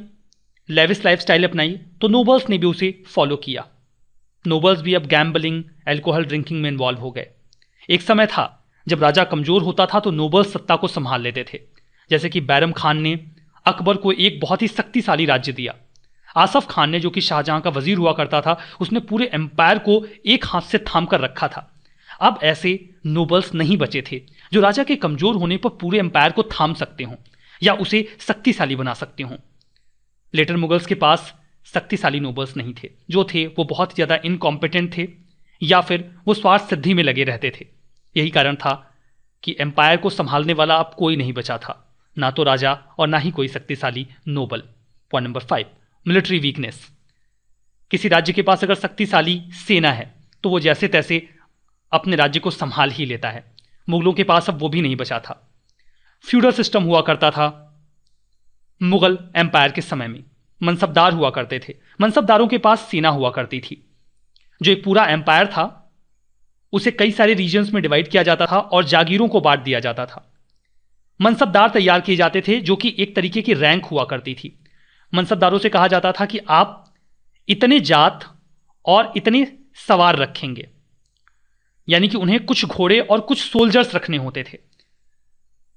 लेविश लाइफ स्टाइल अपनाई तो नोबल्स ने भी उसे फॉलो किया। नोबल्स भी अब गैम्बलिंग, अल्कोहल ड्रिंकिंग में इन्वॉल्व हो गए। एक समय था जब राजा कमजोर होता था तो नोबल्स सत्ता को संभाल लेते थे। जैसे कि बैरम खान ने अकबर को एक बहुत ही शक्तिशाली राज्य दिया। आसफ खान ने, जो कि शाहजहां का वजीर हुआ करता था, उसने पूरे एम्पायर को एक हाथ से थाम कर रखा था। अब ऐसे नोबल्स नहीं बचे थे जो राजा के कमजोर होने पर पूरे एम्पायर को थाम सकते हों या उसे शक्तिशाली बना सकते हों। लेटर मुगल्स के पास शक्तिशाली नोबल्स नहीं थे। जो थे वो बहुत ज़्यादा इनकॉम्पिटेंट थे या फिर वो स्वार्थ सिद्धि में लगे रहते थे। यही कारण था कि एम्पायर को संभालने वाला अब कोई नहीं बचा था, ना तो राजा और ना ही कोई शक्तिशाली noble. Point number 5, military weakness. किसी राज्य के पास अगर शक्तिशाली सेना है तो वो जैसे तैसे अपने राज्य को संभाल ही लेता है। मुगलों के पास अब वो भी नहीं बचा था। फ्यूडल सिस्टम हुआ करता था मुगल एम्पायर के समय में। मनसबदार हुआ करते थे। मनसबदारों के पास सेना हुआ करती थी। जो एक पूरा एम्पायर था उसे कई सारे रीजन्स में डिवाइड किया जाता था और जागीरों को बांट दिया जाता था। मनसबदार तैयार किए जाते थे जो कि एक तरीके की रैंक हुआ करती थी। मनसबदारों से कहा जाता था कि आप इतने जात और इतने सवार रखेंगे, यानी कि उन्हें कुछ घोड़े और कुछ सोल्जर्स रखने होते थे।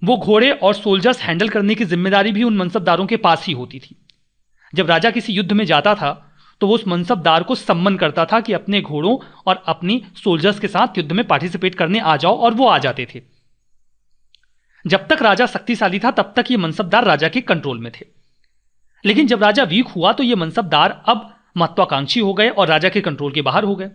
वो घोड़े और सोल्जर्स हैंडल करने की जिम्मेदारी भी उन मनसबदारों के पास ही होती थी। जब राजा किसी युद्ध में जाता था तो वो उस मनसबदार को सम्मन करता था कि अपने घोड़ों और अपनी सोल्जर्स के साथ युद्ध में पार्टिसिपेट करने आ जाओ, और वो आ जाते थे। जब तक राजा शक्तिशाली था तब तक ये मनसबदार राजा के कंट्रोल में थे। लेकिन जब राजा वीक हुआ तो ये मनसबदार अब महत्वाकांक्षी हो गए और राजा के कंट्रोल के बाहर हो गए।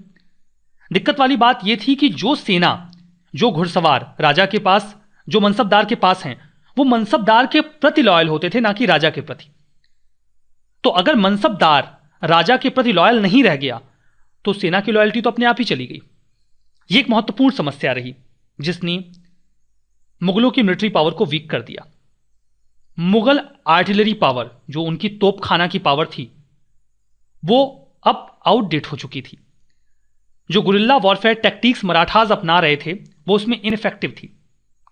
दिक्कत वाली बात यह थी कि जो सेना, जो घुड़सवार राजा के पास, जो मनसबदार के पास हैं, वो मनसबदार के प्रति लॉयल होते थे, ना कि राजा के प्रति। तो अगर मनसबदार राजा के प्रति लॉयल नहीं रह गया तो सेना की लॉयल्टी तो अपने आप ही चली गई। यह एक महत्वपूर्ण समस्या रही जिसने मुगलों की मिलिट्री पावर को वीक कर दिया। मुगल आर्टिलरी पावर, जो उनकी तोपखाना की पावर थी, वो अब आउटडेट हो चुकी थी। जो गुरिल्ला वॉरफेयर टैक्टिक्स मराठास अपना रहे थे वो उसमें इनफेक्टिव थी,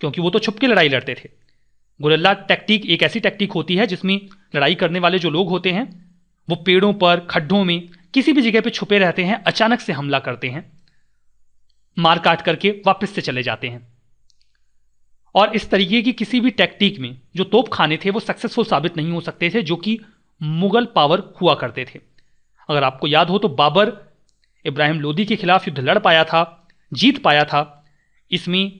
क्योंकि वो तो छुप के लड़ाई लड़ते थे। गुरिल्ला टैक्टिक एक ऐसी टैक्टिक होती है जिसमें लड़ाई करने वाले जो लोग होते हैं वो पेड़ों पर, खड्डों में, किसी भी जगह पे छुपे रहते हैं, अचानक से हमला करते हैं, मार काट करके वापस से चले जाते हैं। और इस तरीके की किसी भी टैक्टिक में जो तोप खाने थे वो सक्सेसफुल साबित नहीं हो सकते थे, जो कि मुगल पावर हुआ करते थे। अगर आपको याद हो तो बाबर इब्राहिम लोदी के खिलाफ युद्ध लड़ पाया था, जीत पाया था। इसमें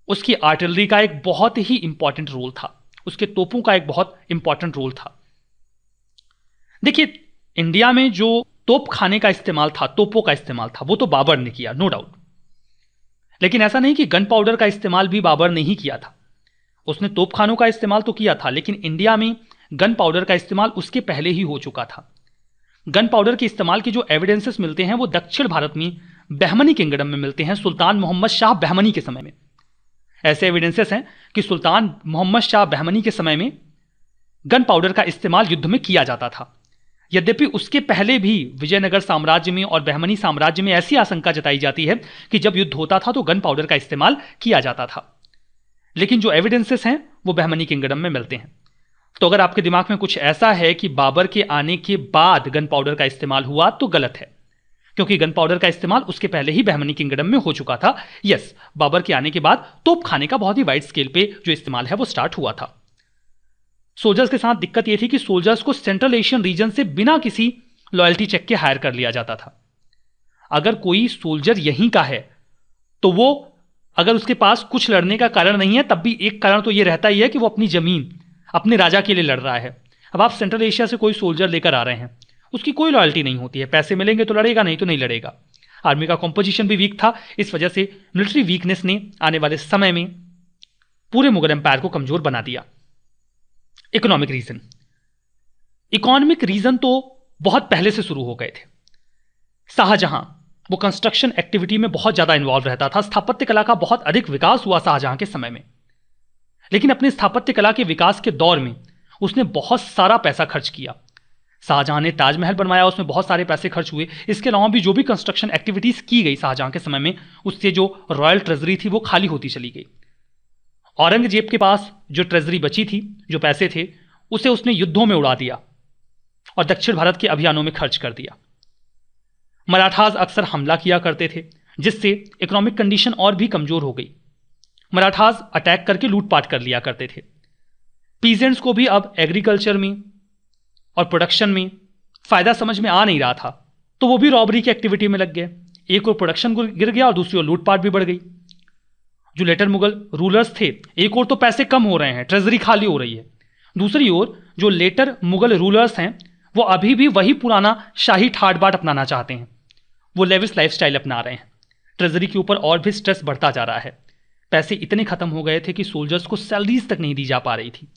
उसकी आर्टिलरी का एक बहुत ही इंपॉर्टेंट रोल था, उसके तोपों का एक बहुत इंपॉर्टेंट रोल था। देखिए, इंडिया में जो तोप खाने का इस्तेमाल था, तोपों का इस्तेमाल था, वो तो बाबर ने किया, नो डाउट। लेकिन ऐसा नहीं कि गन पाउडर का इस्तेमाल भी बाबर ने ही किया था। उसने तोप खानों का इस्तेमाल तो किया था, लेकिन इंडिया में गन पाउडर का इस्तेमाल उसके पहले ही हो चुका था। गन पाउडर के इस्तेमाल के जो एविडेंसेस मिलते हैं वो दक्षिण भारत में बहमनी किंगडम में मिलते हैं, सुल्तान मोहम्मद शाह बहमनी के समय में। ऐसे एविडेंसेस हैं कि सुल्तान मोहम्मद शाह बहमनी के समय में गन पाउडर का इस्तेमाल युद्ध में किया जाता था। यद्यपि उसके पहले भी विजयनगर साम्राज्य में और बहमनी साम्राज्य में ऐसी आशंका जताई जाती है कि जब युद्ध होता था तो गन पाउडर का इस्तेमाल किया जाता था। लेकिन जो एविडेंसेस हैं वो बहमनी किंगडम में मिलते हैं। तो अगर आपके दिमाग में कुछ ऐसा है कि बाबर के आने के बाद गन पाउडर का इस्तेमाल हुआ तो गलत है, क्योंकि गन पाउडर का इस्तेमाल उसके पहले ही बहमनी किंगडम में हो चुका था। यस, बाबर के आने के बाद तोप खाने का बहुत ही वाइड स्केल पे जो इस्तेमाल है वो स्टार्ट हुआ था। सोल्जर्स के साथ दिक्कत यह थी कि सोल्जर्स को सेंट्रल एशियन रीजन से बिना किसी लॉयल्टी चेक के हायर कर लिया जाता था। अगर कोई सोल्जर यहीं का है तो वो, अगर उसके पास कुछ लड़ने का कारण नहीं है, तब भी एक कारण तो ये रहता ही है कि वो अपनी जमीन अपने राजा के लिए लड़ रहा है। अब आप सेंट्रल एशिया से कोई सोल्जर लेकर आ रहे हैं, उसकी कोई लॉयल्टी नहीं होती है। पैसे मिलेंगे तो लड़ेगा, नहीं तो नहीं लड़ेगा। आर्मी का कॉम्पोजिशन भी वीक था। इस वजह से मिलिट्री वीकनेस ने आने वाले समय में पूरे मुगल एम्पायर को कमजोर बना दिया। इकोनॉमिक रीजन, इकोनॉमिक रीजन तो बहुत पहले से शुरू हो गए थे। शाहजहां वो कंस्ट्रक्शन एक्टिविटी में बहुत ज्यादा इन्वॉल्व रहता था। स्थापत्य कला का बहुत अधिक विकास हुआ शाहजहां के समय में, लेकिन अपने स्थापत्य कला के विकास के दौर में उसने बहुत सारा पैसा खर्च किया। शाहजहां ने ताजमहल बनवाया, उसमें बहुत सारे पैसे खर्च हुए। इसके अलावा भी जो भी कंस्ट्रक्शन एक्टिविटीज की गई शाहजहां के समय में, उससे जो रॉयल ट्रेजरी थी वो खाली होती चली गई। औरंगजेब के पास जो ट्रेजरी बची थी, जो पैसे थे, उसे उसने युद्धों में उड़ा दिया और दक्षिण भारत के अभियानों में खर्च कर दिया। मराठास अक्सर हमला किया करते थे, जिससे इकोनॉमिक कंडीशन और भी कमजोर हो गई। मराठास अटैक करके लूटपाट कर लिया करते थे। पीजेंट्स को भी अब एग्रीकल्चर में और प्रोडक्शन में फायदा समझ में आ नहीं रहा था, तो वो भी रॉबरी की एक्टिविटी में लग गए। एक और प्रोडक्शन गिर गया और दूसरी ओर लूटपाट भी बढ़ गई। जो लेटर मुगल रूलर्स थे, एक और तो पैसे कम हो रहे हैं, ट्रेजरी खाली हो रही है, दूसरी ओर जो लेटर मुगल रूलर्स हैं वो अभी भी वही पुराना शाही ठाट बाट अपनाना चाहते हैं। वो लेविश लाइफस्टाइल अपना रहे हैं। ट्रेजरी के ऊपर और भी स्ट्रेस बढ़ता जा रहा है। पैसे इतने खत्म हो गए थे कि सोल्जर्स को सैलरीज तक नहीं दी जा पा रही थी।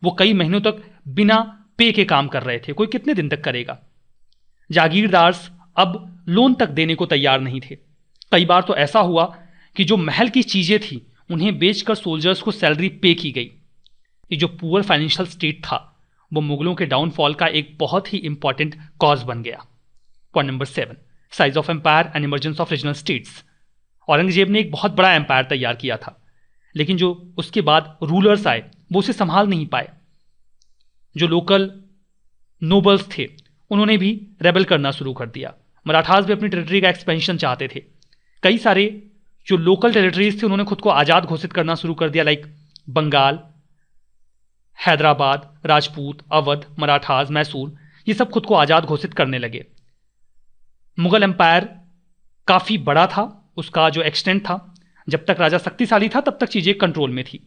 वो कई महीनों तक बिना पे के काम कर रहे थे। कोई कितने दिन तक करेगा। जागीरदार्स अब लोन तक देने को तैयार नहीं थे। कई बार तो ऐसा हुआ कि जो महल की चीजें थी उन्हें बेचकर सोल्जर्स को सैलरी पे की गई। ये जो पुअर फाइनेंशियल स्टेट था वो मुगलों के डाउनफॉल का एक बहुत ही इंपॉर्टेंट कॉज बन गया। Point number 7, size of empire and emergence of regional states. Aurangzeb ने एक बहुत बड़ा एम्पायर तैयार किया था, लेकिन जो उसके बाद रूलर्स आए वो उसे संभाल नहीं पाए। जो लोकल नोबल्स थे उन्होंने भी रेबल करना शुरू कर दिया। मराठास भी अपनी टेरिटरी का एक्सपेंशन चाहते थे। कई सारे जो लोकल टेरिटरीज थे उन्होंने खुद को आज़ाद घोषित करना शुरू कर दिया, लाइक बंगाल, हैदराबाद, राजपूत, अवध, मराठास, मैसूर, ये सब खुद को आज़ाद घोषित करने लगे। मुगल एम्पायर काफ़ी बड़ा था, उसका जो एक्सटेंट था, जब तक राजा शक्तिशाली था तब तक चीज़ें कंट्रोल में थी,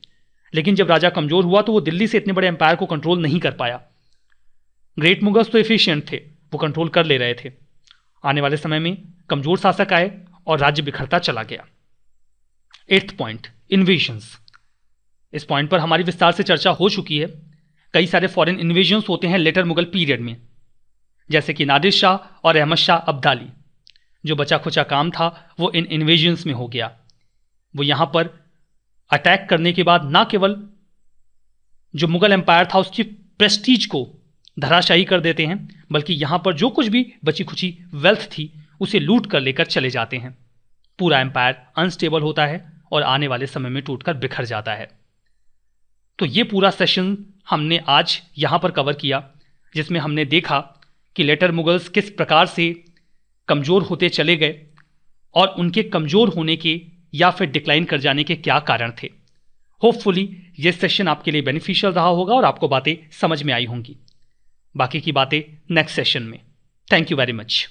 लेकिन जब राजा कमज़ोर हुआ तो वो दिल्ली से इतने बड़े एम्पायर को कंट्रोल नहीं कर पाया। ग्रेट मुगल्स तो एफिशिएंट थे, वो कंट्रोल कर ले रहे थे। आने वाले समय में कमज़ोर शासक आए और राज्य बिखरता चला गया। 8th point, invasions. इस पॉइंट पर हमारी विस्तार से चर्चा हो चुकी है। कई सारे फॉरेन इन्वेजन्स होते हैं लेटर मुगल पीरियड में, जैसे कि नादिर शाह और अहमद शाह अब्दाली। जो बचा खुचा काम था वो इन इन्वेजन्स में हो गया। वो यहाँ पर अटैक करने के बाद ना केवल जो मुगल एम्पायर था उसकी प्रेस्टीज को धराशायी कर देते हैं, बल्कि यहाँ पर जो कुछ भी बची खुची वेल्थ थी उसे लूट कर लेकर चले जाते हैं। पूरा एम्पायर अनस्टेबल होता है और आने वाले समय में टूटकर बिखर जाता है। तो ये पूरा सेशन हमने आज यहाँ पर कवर किया, जिसमें हमने देखा कि लेटर मुगल्स किस प्रकार से कमज़ोर होते चले गए और उनके कमज़ोर होने के या फिर डिक्लाइन कर जाने के क्या कारण थे। होपफुली ये सेशन आपके लिए बेनिफिशियल रहा होगा और आपको बातें समझ में आई होंगी। बाकी की बातें नेक्स्ट सेशन में। Thank you very much.